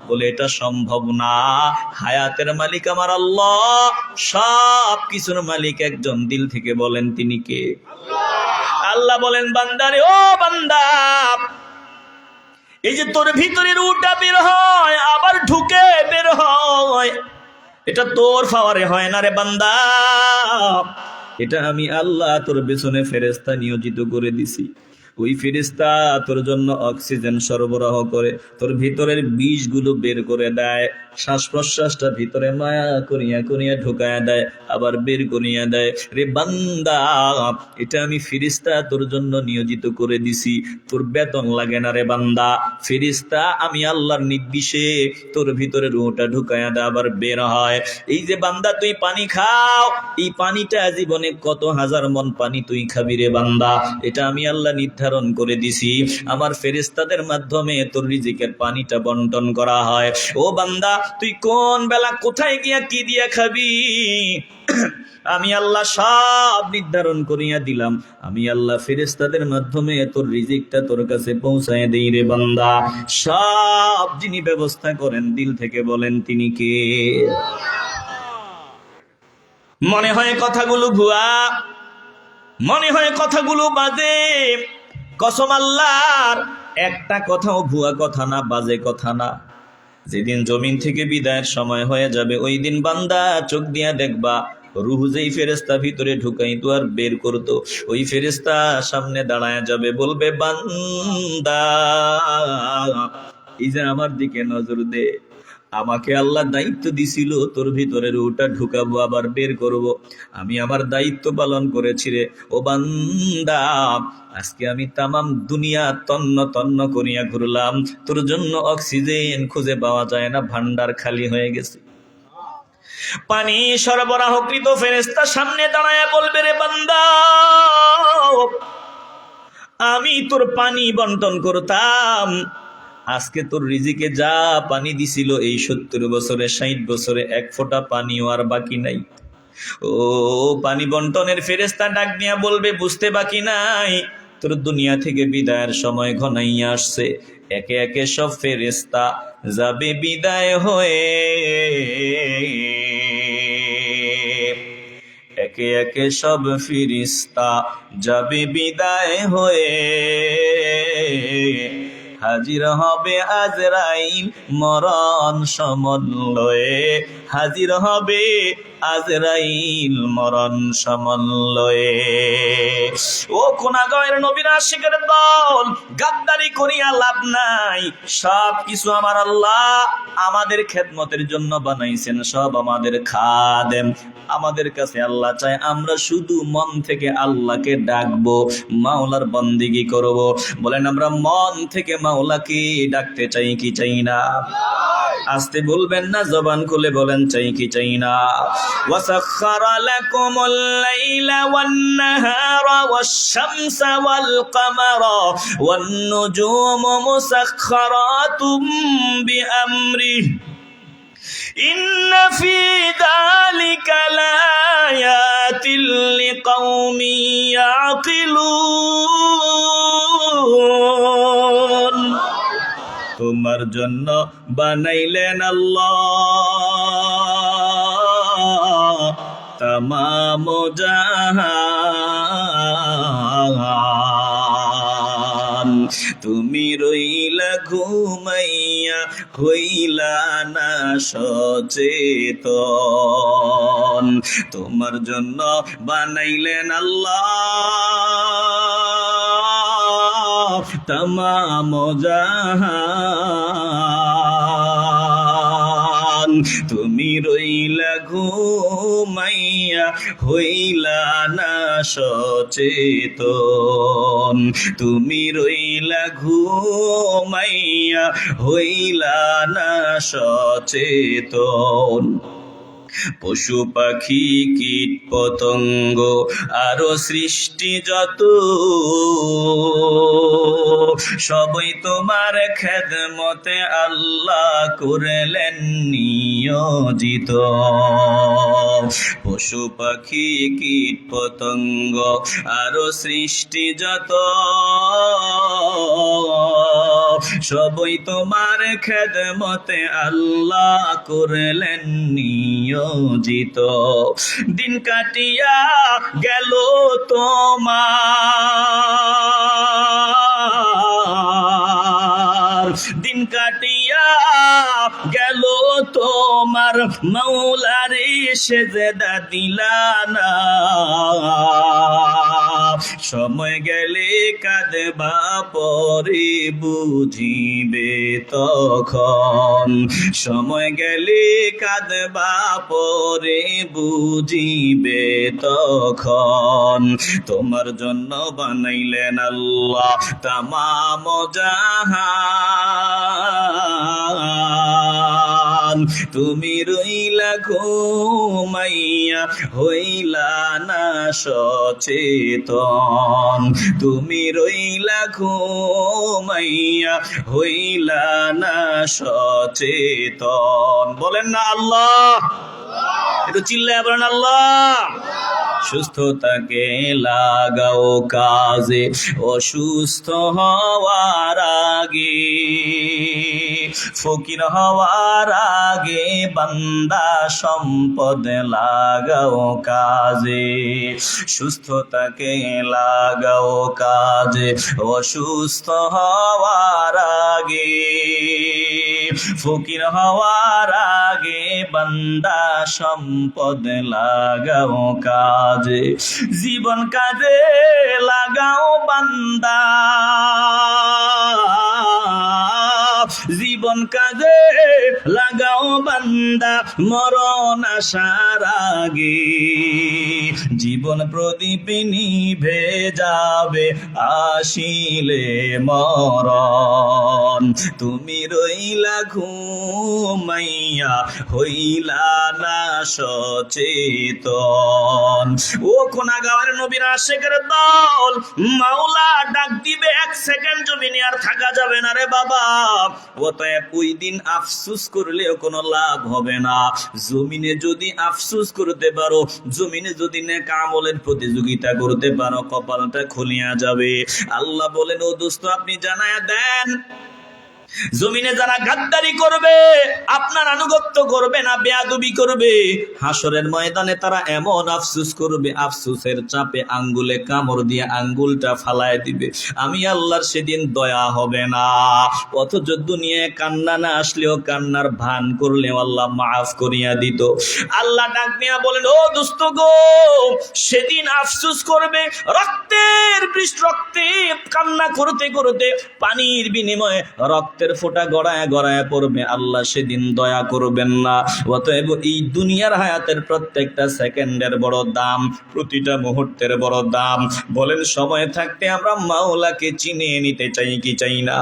বলে এটা সম্ভব না। হায়াতের মালিক আমার আল্লাহ, সব কিছুর মালিক একজন, দিল থেকে বলেন তিনি কে? আল্লাহ বলেন বান্দারে, ও বান্দা, এই যে তোর ভিতরে রুহটা বের হয় আবার ঢুকে বের হয়, এটা তোর পাওয়ারে হয় না রে বান্দা, এটা আমি আল্লাহ তোর পেছনে ফেরেশতা নিয়োজিত করে দিছি। ওই ফেরেশতা তোর জন্য অক্সিজেন সরবরাহ করে, তোর ভিতরের বিষগুলো বের করে দেয়, শ্বাস প্রশ্বাসটা ভিতরে মায়া করিয়া করিয়া ঢুকায়া দেয়, আবার বের করিয়া দেয়। রে বান্দা, এটা আমি ফেরেশতা তোর জন্য নিয়োজিত করে দিছি, তোর বেতন লাগে না রে বান্দা। ফেরেশতা আমি আল্লাহর নির্দেশে তোর ভিতরে রুহটা ঢুকায়া দেয়, আবার বের হয়। এই যে বান্দা তুই পানি খাও, এই পানিটা জীবনে কত হাজার মন পানি তুই খাবি রে বান্দা, এটা আমি আল্লাহ নির্ধারণ করে দিছি। আমার ফেরেশতাদের মাধ্যমে তোর রিজিকের পানিটা বন্টন করা হয়। ও বান্দা, তুই কোন বেলা কোথায় গিয়া কি দিয়া খাবি আমি আল্লাহ সব নির্ধারণ করিয়া দিলাম। আমি আল্লাহ ফেরেশতাদের মাধ্যমে তোর রিজিকটা তোর কাছে পৌঁছায় দেই রে বান্দা। সব যিনি ব্যবস্থা করেন, দিল থেকে বলেন তিনি কে? মনে হয় কথাগুলো ভুয়া, মনে হয় কথাগুলো বাজে, কসম আল্লাহর একটা কথাও ভুয়া কথা না, বাজে কথা না। যেদিন জমিন থেকে বিদায়ের সময় হয়ে যাবে, ওই দিন বান্দা চোখ দিয়া দেখবা রূহ যেই ফেরেশতা ভিতরে ঢুকাইতো আর বের করতো, ওই ফেরেশতা সামনে দাঁড়ায় যাবে, বলবে বান্দা এই যে আমার দিকে নজর দে, আমাকে আল্লাহ দায়িত্ব দিছিল তোর ভিতরে রূহটা ঢুকাবো আবার বের করব, আমি আমার দায়িত্ব পালন করেছি রে। ও বান্দা, আজকে আমি তামাম দুনিয়া তন্ন তন্ন করিয়া ঘুরলাম, তোর জন্য অক্সিজেন খুঁজে পাওয়া যায় না, ভান্ডার খালি হয়ে গেছে। পানি সরবরাহকৃত ফেরেশতা সামনে দাঁড়ায় বলবে, রে বান্দা, আমি তোর পানি বন্টন করতাম, আজকে তোর রিজিকে যা পানি দিছিল এই 70 বছরে 60 বছরে এক ফোঁটা পানিও আর বাকি নাই। ও পানি বন্টনের ফেরেশতা ডাক দিয়া বলবে, বুঝতে বাকি নাই, তোর দুনিয়া থেকে বিদায়ের সময় ঘনাইয়া আসছে, একে একে সব ফেরেশতা যাবে বিদায় হয়ে, একে একে সব ফেরেশতা যাবে বিদায় হয়ে, হাজির হবে আজরাইল মরণ সমন্বয়ে, হাজির হবে আজরাইল মরণ সমন্বয়ে। ও গুনাহগার নবীর আশিকের দল, গাদ্দারি করিয়া লাভ নাই, সব কিছু আমার আল্লাহ আমাদের খেদমতের জন্য বানাইছেন, সব আমাদের খাদেম। আমাদের কাছে আল্লাহ চায় আমরা শুধু মন থেকে আল্লাহকে ডাকবো, মাওলার বন্দেগী করব। বলেন আমরা মন থেকে মাওলাকে ডাকতে চাই কি চাই না? আস্তে বলবেন না, জবান খুলে বলেন চাই কি চাই না? ওয়াসাখখারা লাকুমুল লাইলা ওয়ান নাহারা ওয়াশ-শামসা ওয়াল কামারা ওয়ান নুজুমু মুসাখখারাতুম বিআমরিহি ইন্না ফি যালিকা লাআয়াতিল লিকাওমিন ইয়াকিলুন। তোমার জন্য বানাইলেন আল্লাহ তামাম জাহান, তুমি রইলা ঘুমাইয়া হইলা না সচেতন। তোমার জন্য বানাইলেন আল্লাহ তামাম জাহান, তুমি রইলা ঘুমাইয়া হইলা না সচেতন, তুমি রইলা ঘুমাইয়া হইলা না সচেতন। পশু পাখি কীট পতঙ্গ আরো সৃষ্টি যত, সবই তোমার খেদমতে আল্লাহ করলেন নিয়োজিত। পশু পাখি কীট পতঙ্গ আরো সৃষ্টি যত, সবই তোমার খেদমতে আল্লাহ করলেন নিয়োজিত। দিন কাটিয়া গেল তোমার, দিন কাটিয়া গেল তোমার, মৌলারে সেজদা দিলানা। সময় গেলে কাঁদবা পরে বুঝিবে তখন, সময় গেলে কাঁদবা পরে বুঝিবে তখন। তোমার জন্য বানাইলেন আল্লাহ তামাম জাহান, তুমি রইলা ঘুমাইয়া হইলা না সচেতন, তুমি রইলা ঘুমাইয়া হইলা না সচেতন। বলেন না আল্লাহ, একটু চিল্লায় বলেন আল্লাহ। সুস্থতাকে লাগাও কাজে, অসুস্থ হওয়ার আগে, ফকির হওয়ার আগে বান্দা সম্পদ লাগাও কাজে। সুস্থতাকে লাগাও কাজে, অসুস্থ হওয়ার আগে, ফকির হওয়ার আগে বান্দা সম্পদ লাগাও কাজে। জীবন কাজে লাগাও বান্দা, জীবন কাজে লাগাও বান্দা, মরণ আসার আগে। জীবন প্রদীপ নিভে যাবে আসিলে মরণ, তুমি রইলা ঘুমাইয়া হইলা না সচেতন। ও কোনাগাঁওয়ের নবীর আশিকের দল, মাওলা ডাক দিবে, এক সেকেন্ড জমিনে আর থাকা যাবে না রে বাবা। অতএব ওই দিন আফসুস করলেও কোনো লাভ হবে না। জমিনে যদি আফসুস করতে পারো, জমিনে যদি নেক আমলের প্রতিযোগিতা করতে পারো, কপালটা খুলিয়া যাবে। আল্লাহ বলেন, ও দোস্ত আপনি জানায়া দেন, জমিনে যারা গাদ্দারি করবে, আপনার আনুগত্য করবে না, বেয়াদবি করবে, হাসরের ময়দানে তারা এমন আফসোস করবে, আফসোসের চাপে আঙ্গুলে কামড় দিয়ে আঙ্গুলটা ফালায় দিবে। আমি আল্লাহর সেদিন দয়া হবে না। অথচ দুনিয়ায় কান্না না আসলেও, কান্নার ভান করলেও আল্লাহ মাফ করিয়া দিত। আল্লাহ ডাক দিয়া বলেন, ও দোস্ত গো, সেদিন আফসোস করবে, রক্তের বৃষ্টি, রক্তে কান্না করতে করতে পানির বিনিময়ে রক্তের ফোঁটা গড়ায় গড়ায় পড়বে। আল্লাহ সেদিন দয়া করবেন না। অতএব এই দুনিয়ার হায়াতের প্রত্যেকটা সেকেন্ডের বড় দাম, প্রতিটা মুহূর্তের বড় দাম। বলেন, সময় থাকতে আমরা মাওলাকে চিনে নিতে চাই কি চাই না?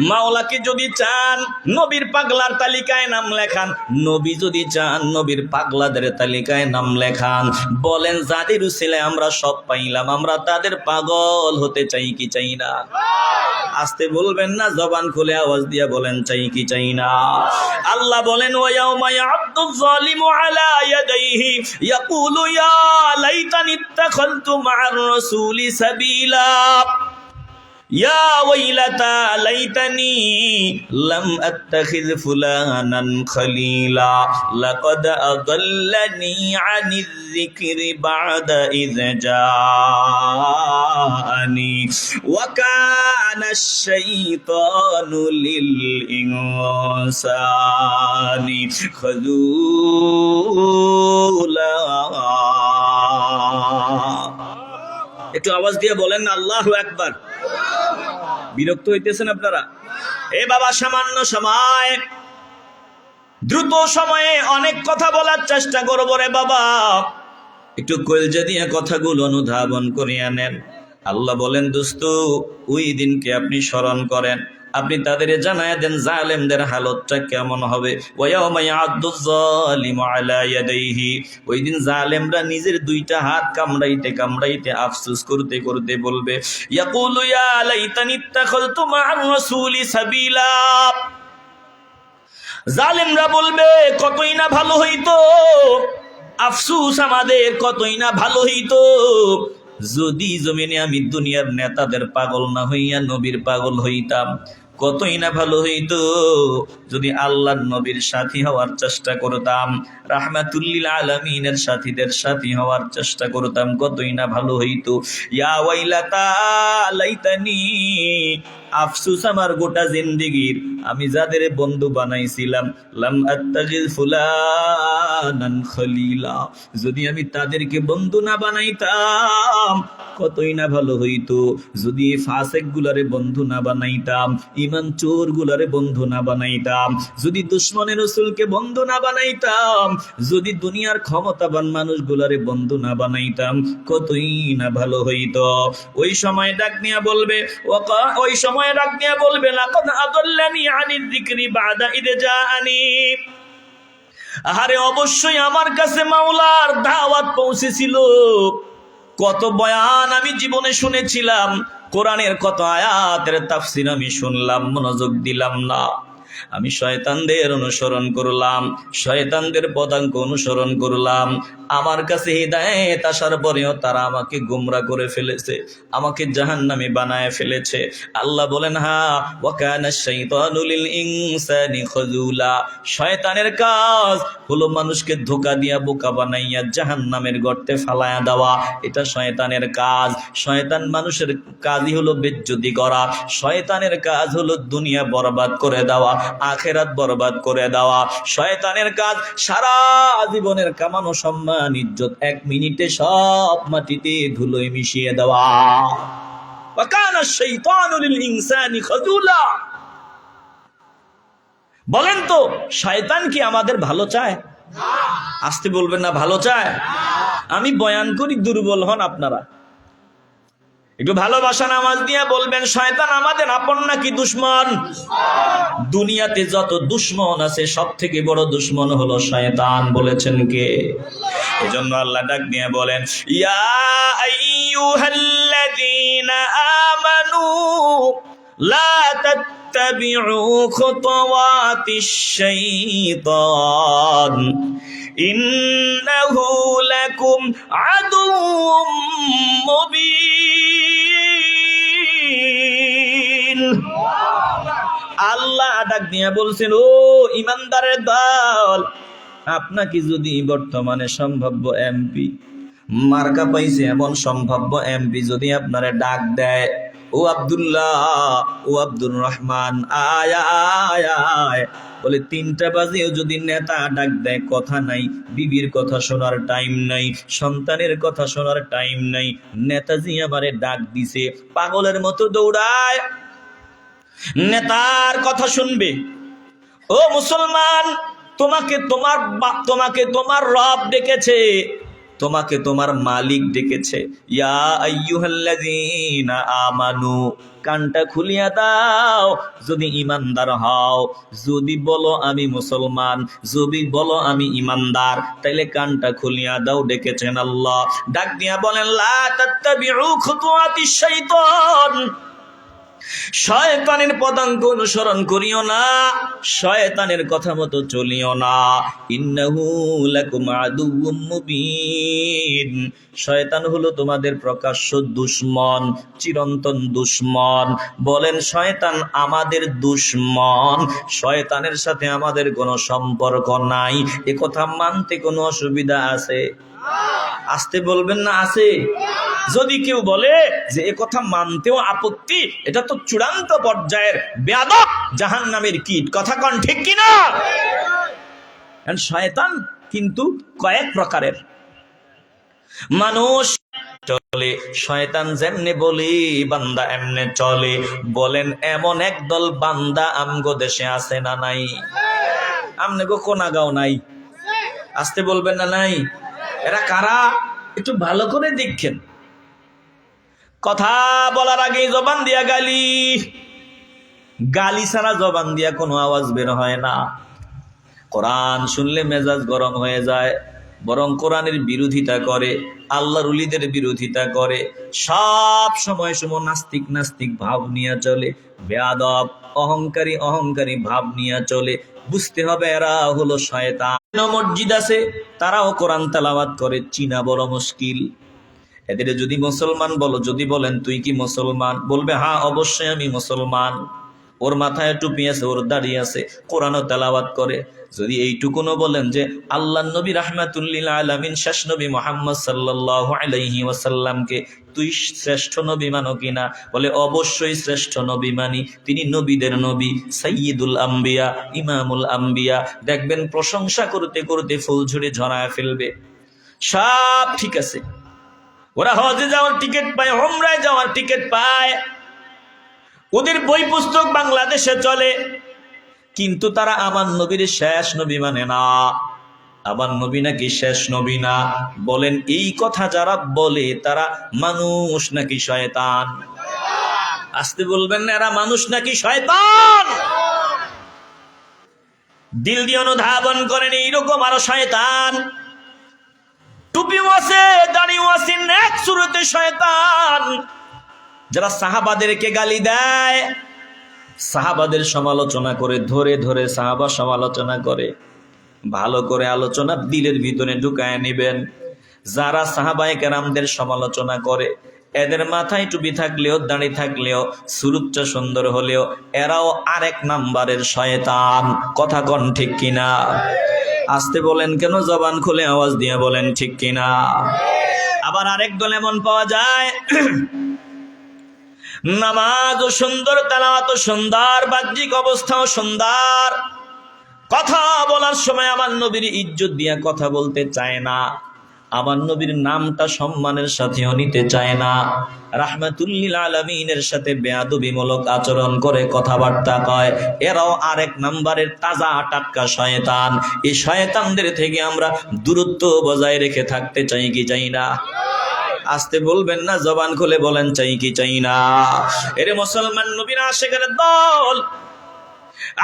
মাওলাকে যদি চান, নবীর পাগলার তালিকায় নাম লেখান। নবী যদি চান, নবীর পাগলাদের তালিকায় নাম লেখান। বলেন, যাদের উসিলায় আমরা সব পাইলাম, আমরা তাদের পাগল হতে চাই কি চাই না? আস্তে বলবেন না, জবান খুলে আওয়াজ দিয়ে বলেন, চাই কি চাই না? আল্লাহ বলেন, ওয়া ইয়াউমা ইয়া'আদ্দুয যালিমু আলা ইয়াদাইহি ইয়াকুলু ইয়া লাইতানি ইত্তাখাযতু মা'আর রাসূলি সাবিলা, ইয়া ওয়াইলাতা লাইতানি লাম আত্তাখিয ফুলানান খলিলা, লাকাদ আদাল্লানি আনিয যিকরি বা'দা ইয জাআনি, ওয়া কানাশ শাইতানু লিল ইনসানি খাযুলা। একটু আওয়াজ দিয়ে বলেন না আল্লাহু আকবার। বিরক্ত হইতেছেন আপনারা? এ বাবা, সামান্য সময়, দ্রুত সময়ে অনেক কথা বলার চেষ্টা করবো রে বাবা, একটু কলজা দিয়ে কথাগুলো অনুধাবন করিয়া নেন। আল্লাহ বলেন, দোস্ত, ওই দিনকে আপনি স্মরণ করেন, আপনি তাদের জানায়া দেন জালেমদের হালতটা কেমন হবে। ওয়ায়াউমা ইয়া'আদ্দুয যালিমু আলা ইয়াদাইহি, ওই দিন জালেমরা নিজের দুইটা হাত কামড়াইতে কামড়াইতে আফসোস করতে করতে বলবে, ইয়াকুলু ইয়া লাইতানি ইত্তাখাযতু মা'আর রাসূলি সাবিলা। জালেমরা বলবে, কতই না ভালো হইতো, আফসোস আমাদের, কতই না ভালো হইতো যদি জমিনে আমি দুনিয়ার নেতাদের পাগল না হইয়া নবীর পাগল হইতাম। কতই না ভালো হইতো যদি আল্লাহর নবীর সাথী হওয়ার চেষ্টা করতাম, রাহমাতুল্লিল আলামিনের সাথীদের সাথী হওয়ার চেষ্টা করতাম, কতই না ভালো হইতো। ইয়া ওয়াইলাতা লাইতানি, আফসোস আমার গোটা জিন্দেগির, আমি যাদের বন্ধু বানাইছিলাম, লাম আত্তাজিল ফুলানান খলিলা, যদি আমি তাদেরকে বন্ধু না বানাইতাম কতই না ভালো হইতো। যদি ফাসেক গুলারে বন্ধু না বানাইতাম, ইমান চোর গুলারে বন্ধু না বানাইতাম, যদি দুশ্মনের রাসূলকে বন্ধু না বানাইতাম, যদি দুনিয়ার ক্ষমতাবান মানুষগুলারে বন্ধু না বানাইতাম, কতই না ভালো হইতো। ওই সময় ডাক নিয়ে বলবে, ওই সময় ডাক নিয়ে বলবে, লাকাদ আদাল্লানি আনিয যিকরি বাদা ইদ জাআনি, আরে অবশ্যই আমার কাছে মাওলার দাওয়াত পৌঁছেছিল, কত বয়ান আমি জীবনে শুনেছিলাম, কোরআনের কত আয়াতের তাফসীর আমি শুনলাম, মনোযোগ দিলাম না। আমি শয়তানদের অনুসরণ করলাম, শয়তানদের পদাঙ্ক অনুসরণ করলাম। আমার কাছে হিদায়াত আসার পরেও তারা আমাকে গোমরা করে ফেলেছে, আমাকে জাহান্নামী বানায় ফেলেছে। আল্লাহ বলেন, হ্যাঁ, ওয়া কানা শাইতানু লিল ইনসানি খাযুলা, শয়তানের কাজ হলো মানুষকে ধোঁকা দিয়া বোকা বানাইয়া জাহান্নামের গর্তে ফালায়া দেওয়া, এটা শয়তানের কাজ। শয়তান মানুষের কাজই হলো বেজ্জতি করা, শয়তানের কাজ হলো দুনিয়া বরবাদ করে দেওয়া, আখেরাত বরবাদ করে দেওয়া। শয়তানের কাজ সারা জীবনের কামানো সম্মান ইজ্জত 1 মিনিটে সব মাটিতে ধুলোয় মিশিয়ে দেওয়া। ওয়া কানা শাইতানু লিল ইনসানি খাযুলা। বলেন তো, শয়তান কি আমাদের ভালো চায়? আসতে বলবেন না, ভালো চায়? আমি বয়ান করি, দুর্বল হন আপনারা, একটু ভালোবাসা নামাজ দিয়ে বলবেন, শয়তান আমাদের আপন নাকি দুশ্মন? দুনিয়াতে যত দুশ্মন আছে সব থেকে বড় দুশ্মন হলো শয়তান, বলেছেন কে? এজন্য আল্লাহ ডাক দিয়ে বলেন, ইয়া আইয়ুহাল্লাযীনা আমানু লা তাত্তাবিউ খুতুওয়াতিশ শাইতান ইন্নাহু লাকুম আদুউম মুবিন। আল্লাহ ডাক দিয়ে বলছেন, ও ইমানদারের দল, আপনাকে যদি বর্তমানে সম্ভাব্য এমপি, মার্কা পাইছে এমন সম্ভাব্য এমপি যদি আপনারে ডাক দেয়, ও আব্দুল্লাহ, ও আব্দুর রহমান, আয় আয় আয়, বলে 3টা বাজেও যদি নেতা ডাক দেয়, কথা নাই, বিবির কথা শোনার টাইম নাই, সন্তানের কথা শোনার টাইম নাই, নেতাজি আমারে ডাক দিছে, পাগলের মতো দৌড়ায় নেতার কথা শুনবে। ও মুসলমান, তোমাকে তোমার রব ডেকেছে, তোমাকে তোমার মালিক ডেকেছে। ইয়া আইয়ুহাল্লাযীনা আমানু, কানটা খুলিয়া দাও, যদি ইমানদার হও, যদি বলো আমি মুসলমান, যদি বলো আমি ইমানদার, তাইলে কানটা খুলিয়া দাও, ডেকেছেন আল্লাহ। ডাক দিয়া বলেন, লা তাত্তাবিউ খুতুওয়াতিশ শাইতান, শয়তানের পদাঙ্ক অনুসরণ করিও না, শয়তানের কথা মতো চলিও না, ইন্নাহু লাকুম আদুউম মুবিন, শয়তান হলো তোমাদের প্রকাশ্য দুশমন, চিরন্তন দুশমন। বলেন, শয়তান আমাদের দুশমন, শয়তানের সাথে আমাদের কোনো সম্পর্ক নাই, এ কথা মানতে কোনো অসুবিধা আছে? আসতে বলবেন না, আছে? যদি কেউ বলে যে এ কথা মানতেও আপত্তি, এটা তো চূড়ান্ত পর্যায়ের বেয়াদব, জাহান্নামের কীট, কথা কন ঠিক কিনা? শয়তান কিন্তু কয়েক প্রকারের। মানুষ চলে, শয়তান যেমনে বলে বান্দা এমনে চলে। বলেন, এমন একদল বান্দা আমগো দেশে আছে না নাই? আমনে গো কোনাগাঁও নাই? আসতে বলবেন না, নাই? এরা কারা একটু ভালো করে দেখেন। কথা বলার আগে জবান দিয়া গালি, গালি ছাড়া জবান দিয়া কোনো আওয়াজ বের হয় না। কোরআন শুনলে মেজাজ গরম হয়ে যায়, বরং কোরআনের বিরোধিতা করে, আল্লাহর ওলিদের বিরোধিতা করে, সব সময় নাস্তিক নাস্তিক ভাব নিয়ে চলে, বেয়াদব অহংকারী ভাব নিয়ে চলে। বুঝতে হবে এরা হলো শয়তান। মসজিদ আছে, তারাও কোরআন তেলাওয়াত করে, চিনা বড় মুশকিল। এদের যদি মুসলমান বলো, যদি বলেন তুই কি মুসলমান, বলবে হ্যাঁ অবশ্যই আমি মুসলমান। ওর মাথায় টুপি আছে, ওর দাড়ি আছে, কোরআনও তেলাওয়াত করে। যদি এইটুকুনও বলেন যে আল্লাহর নবী রাহমাতুল্লিল আলামিন শেষ নবী মুহাম্মদ সাল্লাল্লাহু আলাইহি ওয়াসাল্লামকে তুই শ্রেষ্ঠ নবী মানো কিনা? বলে অবশ্যই শ্রেষ্ঠ নবী মানি, তিনি নবীদের নবী, সাইয়্যিদুল আম্বিয়া, ইমামুল আম্বিয়া। দেখবেন প্রশংসা করতে করতে ফুলঝুরি ঝরায় ফেলবে। সব ঠিক আছে, ওরা হজে যাওয়ার টিকিট পায়, উমরায় যাওয়ার টিকিট পায়, ওদের বই পুস্তক বাংলাদেশে চলে, কিন্তু তারা আমার নবীর শেষ নবী মানে না। আমার নবী নাকি শেষ নবী না। বলেন এই কথা যারা বলে তারা মানুষ নাকি শয়তান? আসতে বলবেন না, এরা মানুষ নাকি শয়তান? দিল দিয়ে অনুধাবন করেন এইরকম আরো শয়তান। টুপিও আছে, দাড়িও আছে, নেক সুরতে শয়তান। যারা সাহাবাদেরকে গালি দেয়, সাহাবাদের সমালোচনা করে, ধরে ধরে সাহাবা সমালোচনা করে, ভালো করে আলোচনা দিলের ভিতরে ঢুকায় নেবেন। যারা সাহাবায়ে কেরামদের সমালোচনা করে, এদের মাথায় টুপি থাকলেও দাড়ি থাকলেও সুরুতটা সুন্দর হলেও এরাও আরেক নাম্বারের শয়তান। কথা কন ঠিক কিনা? আসতে বলেন কেন? জবান খুলে আওয়াজ দিয়ে বলেন ঠিক কিনা? আবার আরেক দল এমন পাওয়া যায়, নামাজও সুন্দর, তেলাওয়াতও সুন্দর, বাহ্যিক অবস্থাও সুন্দর, কথা বলার সময় আমার নবীর ইজ্জত দিয়া কথা বলতে চায় না, আমার নবীর নামটা সম্মানের সাথেও নিতে চায় না, রাহমাতুল্লিল আলামিনের সাথে বেয়াদবিমূলক আচরণ করে কথাবার্তা কয়। এরাও আরেক নাম্বারের তাজা টাটকা শয়তান। এই শয়তানদের থেকে আমরা দূরত্ব বজায় রেখে থাকতে চাই কি চাই না? আসতে বলবেন না, জবান খুলে বলেন চাই কি চাই না? এরে মুসলমান, নবীর আশিকের দল,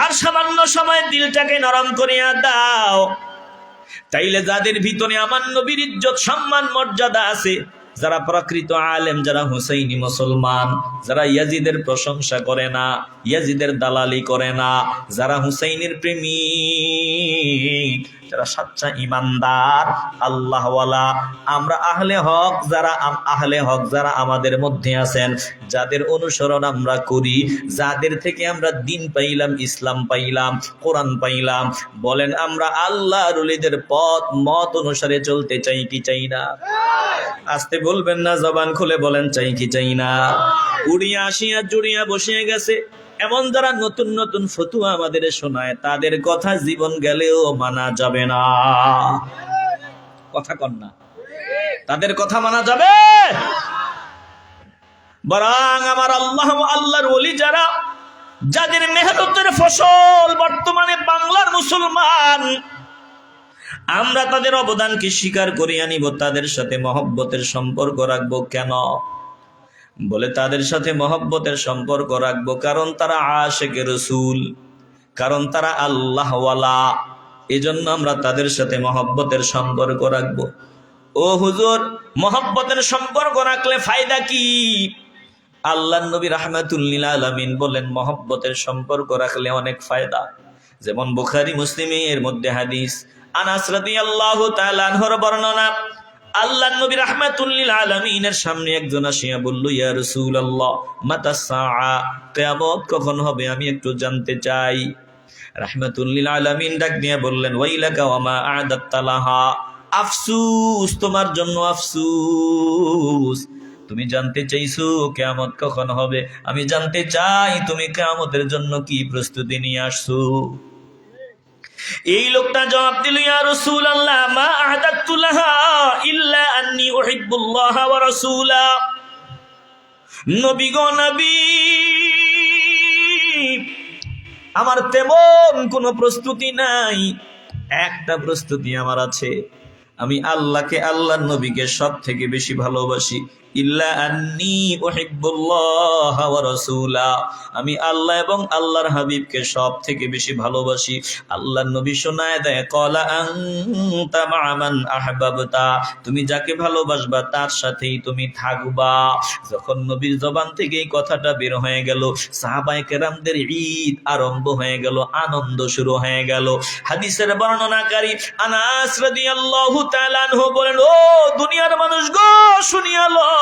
আর সামান্য সময় দিলটাকে নরম করিয়া দাও, তাইলে যাদের ভিতরে আমার নবীর ইজ্জত সম্মান মর্যাদা আছে, যারা প্রকৃত আলেম, যারা হুসাইনি মুসলমান, যারা ইয়াজিদের প্রশংসা করে না, ইয়াজিদের দালালি করে না, যারা হুসাইনের প্রেমিক, যারা সচ্চা ইমানদার আল্লাহওয়ালা, আমরা আহলে হক যারা আমাদের মধ্যে আছেন, যাদের অনুসরণ আমরা করি, যাদের থেকে আমরা দিন পাইলাম, ইসলাম পাইলাম, কোরআন পাইলাম, বলেন আমরা আল্লাহর ওলিদের মত অনুসারে চলতে চাই কি চাই না? আসতে বলবেন না, জবান খুলে বলেন চাই কি চাই না? উড়িয়া আসিয়া জুড়িয়া বসিয়ে গেছে এমন যারা নতুন নতুন ফতুয়া আমাদের শোনায়, তাদের কথা জীবন গেলেও মানা যাবে না। কথা কন না? তাদের কথা মানা যাবে? বরং আমার আল্লাহর ওলি যারা, যাদের মেহনতের ফসল বর্তমানে বাংলার মুসলমান, আমরা তাদের অবদানকে স্বীকার করিয়া নিব, তাদের সাথে মহব্বতের সম্পর্ক রাখবো। কেন? বলে তাদের সাথে মহব্বতের সম্পর্ক রাখবো কারণ তারা আশিকে রাসূল, কারণ তারা আল্লাহওয়ালা, এজন্য আমরা তাদের সাথে মহব্বতের সম্পর্ক রাখবো। ও হুজুর, মহব্বতের সম্পর্ক রাখলে ফায়দা কি? আল্লাহর নবী রাহমাতুল্লিল আলামিন বলেন মহব্বতের সম্পর্ক রাখলে অনেক ফায়দা। যেমন বুখারী মুসলিমের মধ্যে হাদিস, আনাস রাদিয়াল্লাহু তাআলা আনহুর বর্ণনা, আল্লাহর নবী রাহমাতুল্লিল আলামিনের সামনে একজন আসিয়া বলল, ইয়া রাসূলুল্লাহ, মাতা সাআ, কিয়ামত কখন হবে আমি একটু জানতে চাই। রাহমাতুল্লিল আলামিন ডাক দিয়ে বললেন, ওয়াইলাকা ওয়া মা আ'দাত্তা লাহা, আফসোস তোমার জন্য, আফসোস। তুমি জানতে চাইছো কিয়ামত কখন হবে, আমি জানতে চাই তুমি কিয়ামতের জন্য কি প্রস্তুতি নিয়ে আসছো। এই লোকটা জবাব দিল, ইয়া রাসূলুল্লাহ, মা আ'দাতু লাহা ইল্লা আন্নী উহিব্বুল্লাহ ওয়া রাসূলা। নবী গো নবী, আমার তেমন কোনো প্রস্তুতি নাই, একটা প্রস্তুতি আমার আছে, আমি আল্লাহকে, আল্লাহর নবীকে সব থেকে বেশি ভালোবাসি। ইল্লা আন্নী উহিব্বুল্লাহ ওয়া রাসূলা, আমি আল্লাহ এবং আল্লাহর হাবিবকে সব থেকে বেশি ভালোবাসি। আল্লাহর নবী শোনায় দেয়, ক্বালা আনতা মা মান আহবাবতা, তুমি যাকে ভালোবাসবা তার সাথেই তুমি থাকবা। যখন নবীর জবান থেকে এই কথাটা বের হয়ে গেল, সাহাবায়ে কেরামদের ঈদ আরম্ভ হয়ে গেল, আনন্দ শুরু হয়ে গেল। হাদিসের বর্ণনাকারী আনাস রাদিয়াল্লাহু তাআলা আনহু বলেন, ও দুনিয়ার মানুষ গো, শুনিয়া লও,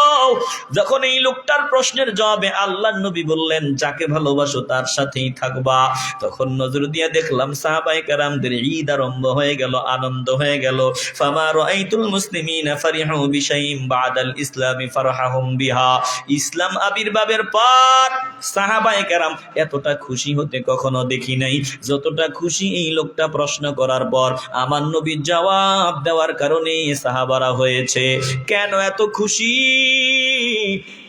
যখন এই লোকটার প্রশ্নের জবাবে আল্লাহর নবী বললেন যাকে ভালোবাসো তার সাথেই থাকবা, তখন নজর দিয়ে দেখলাম সাহাবায়ে কেরামদের ঈদ আরম্ভ হয়ে গেল, আনন্দ হয়ে গেল। ফামা রাআইতুল মুসলিমিনা ফারিহু বিশাইইন বাদাল ইসলামি ফারহাহুম বিহা। ইসলাম আবির্ভাবের পর সাহাবায়ে কেরাম এতটা খুশি হতে কখনো দেখি নাই যতটা খুশি এই লোকটা প্রশ্ন করার পর আমার নবীর জবাব দেওয়ার কারণে সাহাবারা হয়েছে। কেন এত খুশি?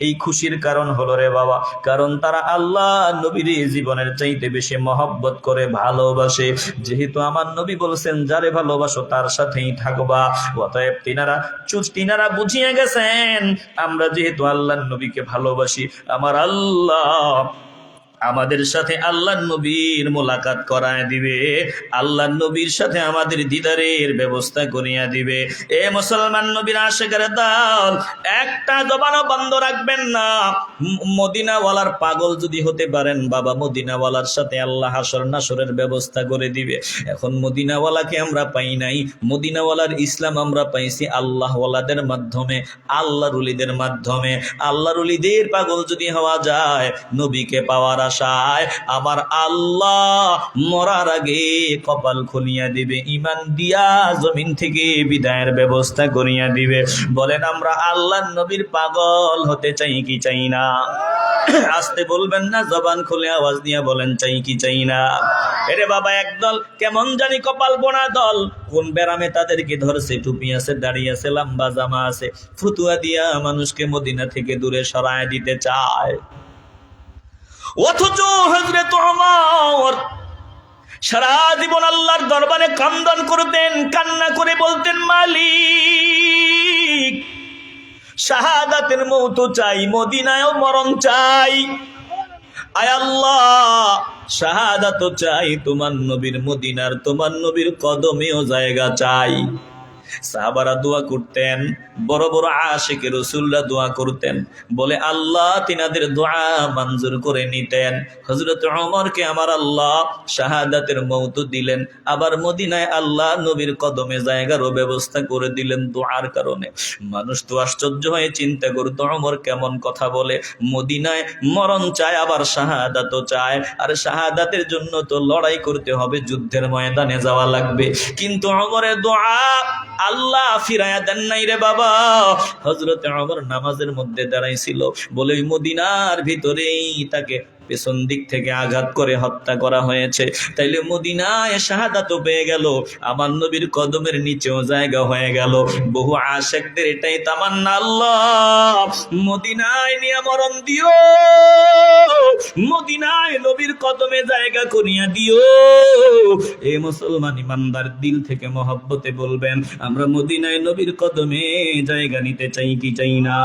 এই খুশির কারণ হলো রে বাবা, কারণ তারা আল্লাহ নবীর জীবনের চাইতে বেশি মহব্বত করে, ভালোবাসে। যেহেতু আমার নবী বলছেন যারে ভালোবাসো তার সাথেই থাকবা, অতএব তিনারা বুঝিয়ে গেছেন আমরা যেহেতু আল্লাহর নবীকে ভালোবাসি, আমার আল্লাহ আমাদের সাথে আল্লাহর নবীর মোলাকাত করায় দিবে, আল্লাহর নবীর সাথে আমাদের দিদারের ব্যবস্থা করিয়া দিবে। এ মুসলমান নবীর আশিকের দল, একটা জবানও বন্ধ রাখবেন না। মদিনাওয়ালার পাগল যদি হতে পারেন বাবা, মদিনাওয়ালার সাথে আল্লাহ হাসর নাসরের ব্যবস্থা করে দিবে। এখন মদিনাওয়ালাকে আমরা পাই নাই, মদিনাওয়ালার ইসলাম আমরা পাইছি আল্লাহওয়ালাদের মাধ্যমে, আল্লাহর ওলিদের মাধ্যমে। আল্লাহর ওলিদের পাগল যদি হওয়া যায় নবীকে পাওয়ার আশায়, আমার আল্লাহ মরার আগে কপাল খুলিয়া দিবে, ঈমান দিয়া জমিন থেকে বিদায়ের ব্যবস্থা করিয়া দিবে। বলেন আমরা আল্লাহর নবীর পাগল হতে চাই কি চাই না? আসতে বলবেন না, জবান খুলে আওয়াজ দিয়া বলেন চাই কি চাই না? এরে বাবা, একদল কেমন জানি কপাল বোনা দল, কোন ব্যারামে তাদেরকে ধরছে, টুপি আছে, দাড়ি আছে, লম্বা জামা আছে, ফতুয়া দিয়া মানুষকে মদিনা থেকে দূরে সরায় দিতে চায়। অথচ হযরত ওমর সারা জীবন আল্লাহর দরবারে কান্দন করতেন, কান্না করে বলতেন মালিক শাহাদাতের মৌত চাই, মদিনায়ও মরণ চাই, আয় আল্লাহ শাহাদাতও চাই, তোমার নবীর মদিনার তোমার নবীর কদমেও জায়গা চাই। সাহাবারা দোয়া করতেন, বড় বড় আশিকে রাসূলরা দোয়া করতেন, বলে আল্লাহ তিনাদের দোয়া মঞ্জুর করে নিতেন। হযরত ওমরকে আমার আল্লাহ শাহাদাতের মওত দিলেন, আবার মদিনায় আল্লাহ নবীর কদমে জায়গারও ব্যবস্থা করে দিলেন দোয়ার কারণে। মানুষ তো আশ্চর্য হয়ে চিন্তা করত ওমর কেমন কথা বলে, মদিনায় মরণ চায় আবার শাহাদাতও চায়, আর শাহাদাতের জন্য তো লড়াই করতে হবে, যুদ্ধের ময়দানে যাওয়া লাগবে। কিন্তু ওমরের দোয়া আল্লাহ ফিরায়া দেন নাই রে বাবা। হযরত ওমর নামাজের মধ্যে দাঁড়াইছিল, বলে ওই মদিনার ভিতরেই তাকে পেছন দিক থেকে আঘাত করে হত্যা করা হয়েছে, তাইলে মদিনায় শাহাদাতও পেয়ে গেল, আমার নবীর কদমের নিচেও জায়গা হয়ে গেল। বহু আশিকদের এটাই তামান্না, আল্লাহ মদিনায় নিয়ে মরণ দিও, মদিনায় নবীর কদমে জায়গা করিয়া দিও। এই মুসলমান ইমানদার দিল থেকে মহব্বতে বলবেন আমরা মদিনায় নবীর কদমে জায়গা নিতে চাই কি চাই না?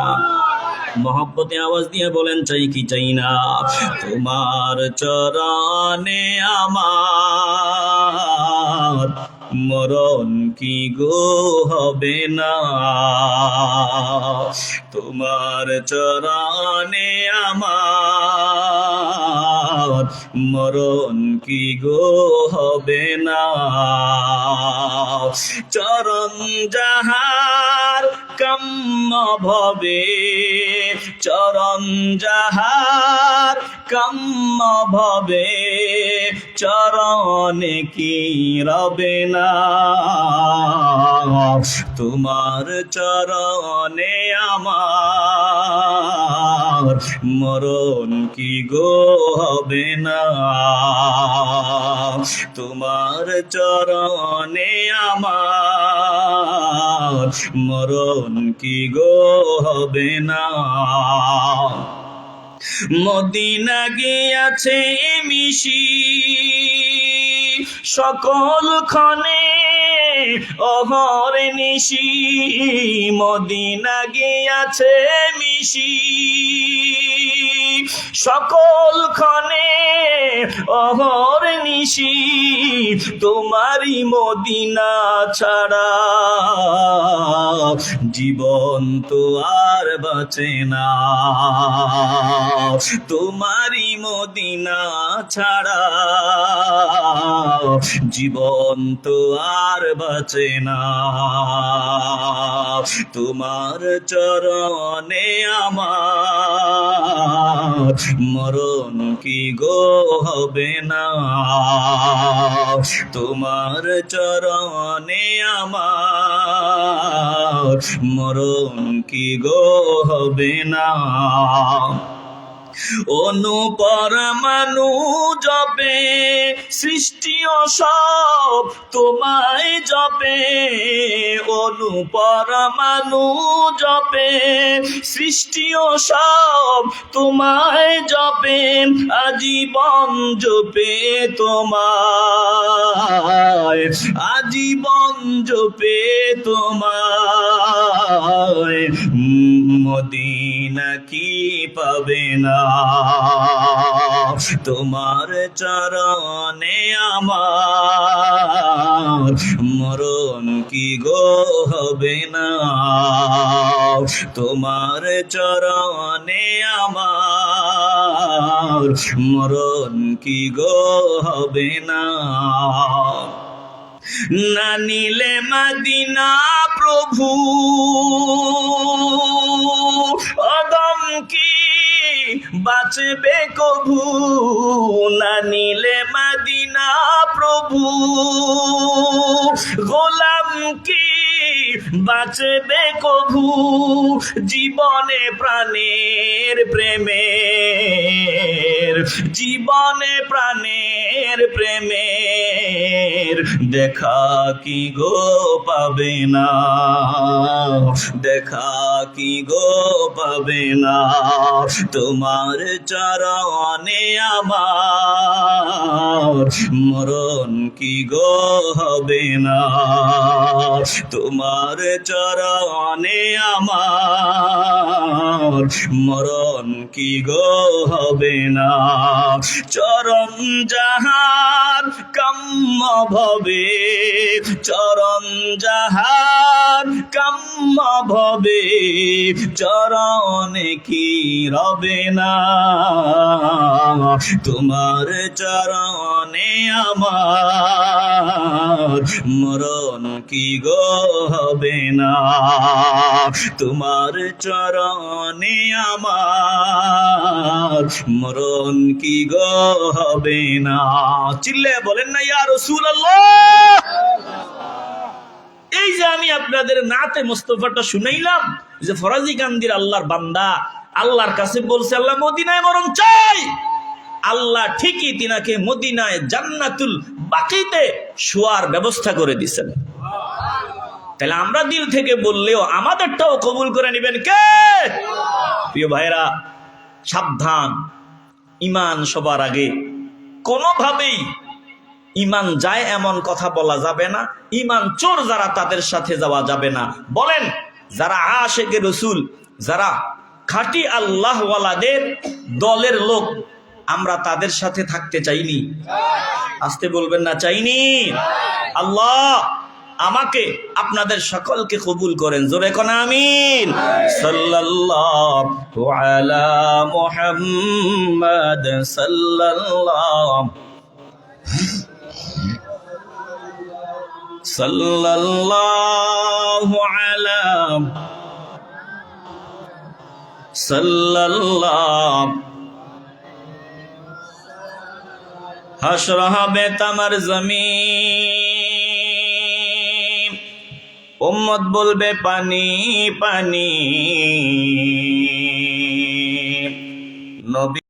মহব্বতে আওয়াজ দিয়ে বলেন চাই কি চাই না? তোমার চরণে আমার মরণ কি গো হবে না, তোমার চরণে আমার মরণ কি গো হবে না। চরণ যাহার কাম্য ভবে, চরণ যাহার কাম্য ভবে, চরণে কি রবে না, তোমার চরণে আমার মরণ কি গো হবে না, তোমার চরণে আমার মরণ কি গো হবে না। মদিনা গিয়াছে মিশি সকল ক্ষণে অহরে নিশি, মদিনা গিয়াছে নিশি সকল ক্ষণে অহর নিশি তোমারই মদিনা ছাড়া জীবন তো আর বাঁচে না, তোমারই মদিনা ছাড়া জীবন তো আর বাঁচে না। তোমার চরণে আমার মরণ কি গো হবে না, তোমার চরণে আমার মরণ কি গো হবে না। অনুপরমাণু জপে সৃষ্টি ও সব তোমায় জপে, অনুপরমাণু জপে সৃষ্টি ও সব তোমায় জপে, আজীবন জপে তোমায়, আজীবন জপে তোমায়, মদিনা কি পাবে না। তোমার চরণে আমার মরণ কি গো হবে না, তোমার চরণে আমার মরণ কি গো হবে না। না নিলে মদিনা প্রভু অদম কি বাঁচবে কভু, না নিলে মদিনা প্রভু গোলাম কি বাঁচবে কভু, জীবনে প্রাণের প্রেমের, জীবনে প্রাণের প্রেমের দেখা কি গো পাবে না, দেখা কি গো পাবে না। তোমার চরণে আমার মরণ কি গো হবে না, তোমার চরণে আমার মরণ কি গো হবে না। চরণ যাহার কাম্য ভবে, চরণ যাহার কাম্য ভবে, চরণে কি রবে না, তোমার চরণে আমার মরণ কি গো হবে না, তোমার চরণে আমার মরণ কি গো হবে না। চিল্লে বলেন না ইয়া রাসূলুল্লাহ। এই যে আমি আপনাদের নাতে মুস্তাফাটা শুনাইলাম, যে ফরাজি কান্দির আল্লাহর বান্দা আল্লাহর কাছে বলছে আল্লাহ মদিনায় মরণ চাই, আল্লাহ ঠিকই তিনাকে মদিনায় জান্নাতুল বাকিতে শোয়ার ব্যবস্থা করে দিয়েছেন। তাহলে আমরা দিল থেকে বললেও আমাদেরটাও কবুল করে নেবেন কে? প্রিয় ভাইরা, সাবধান, ঈমান সবার আগে। কোনোভাবেই ঈমান যায় এমন কথা বলা যাবে না, ঈমান চোর যারা তাদের সাথে যাওয়া যাবে না। বলেন, যারা আশিকে রাসূল, যারা খাঁটি আল্লাহওয়ালাদের দলের লোক, আমরা তাদের সাথে থাকতে চাইনি? আসতে বলবেন না, চাইনি? আল্লাহ আমাকে আপনাদের সকলকে কবুল করেন, জোরে কোন আমিন। সাল্লাল্লাহু আলা মুহাম্মাদ সাল্লাল্লাহু আলা সাল্লাল্লাহু হাসর হবে তামার জমিন, উম্মত বলবে পানি পানি, নবী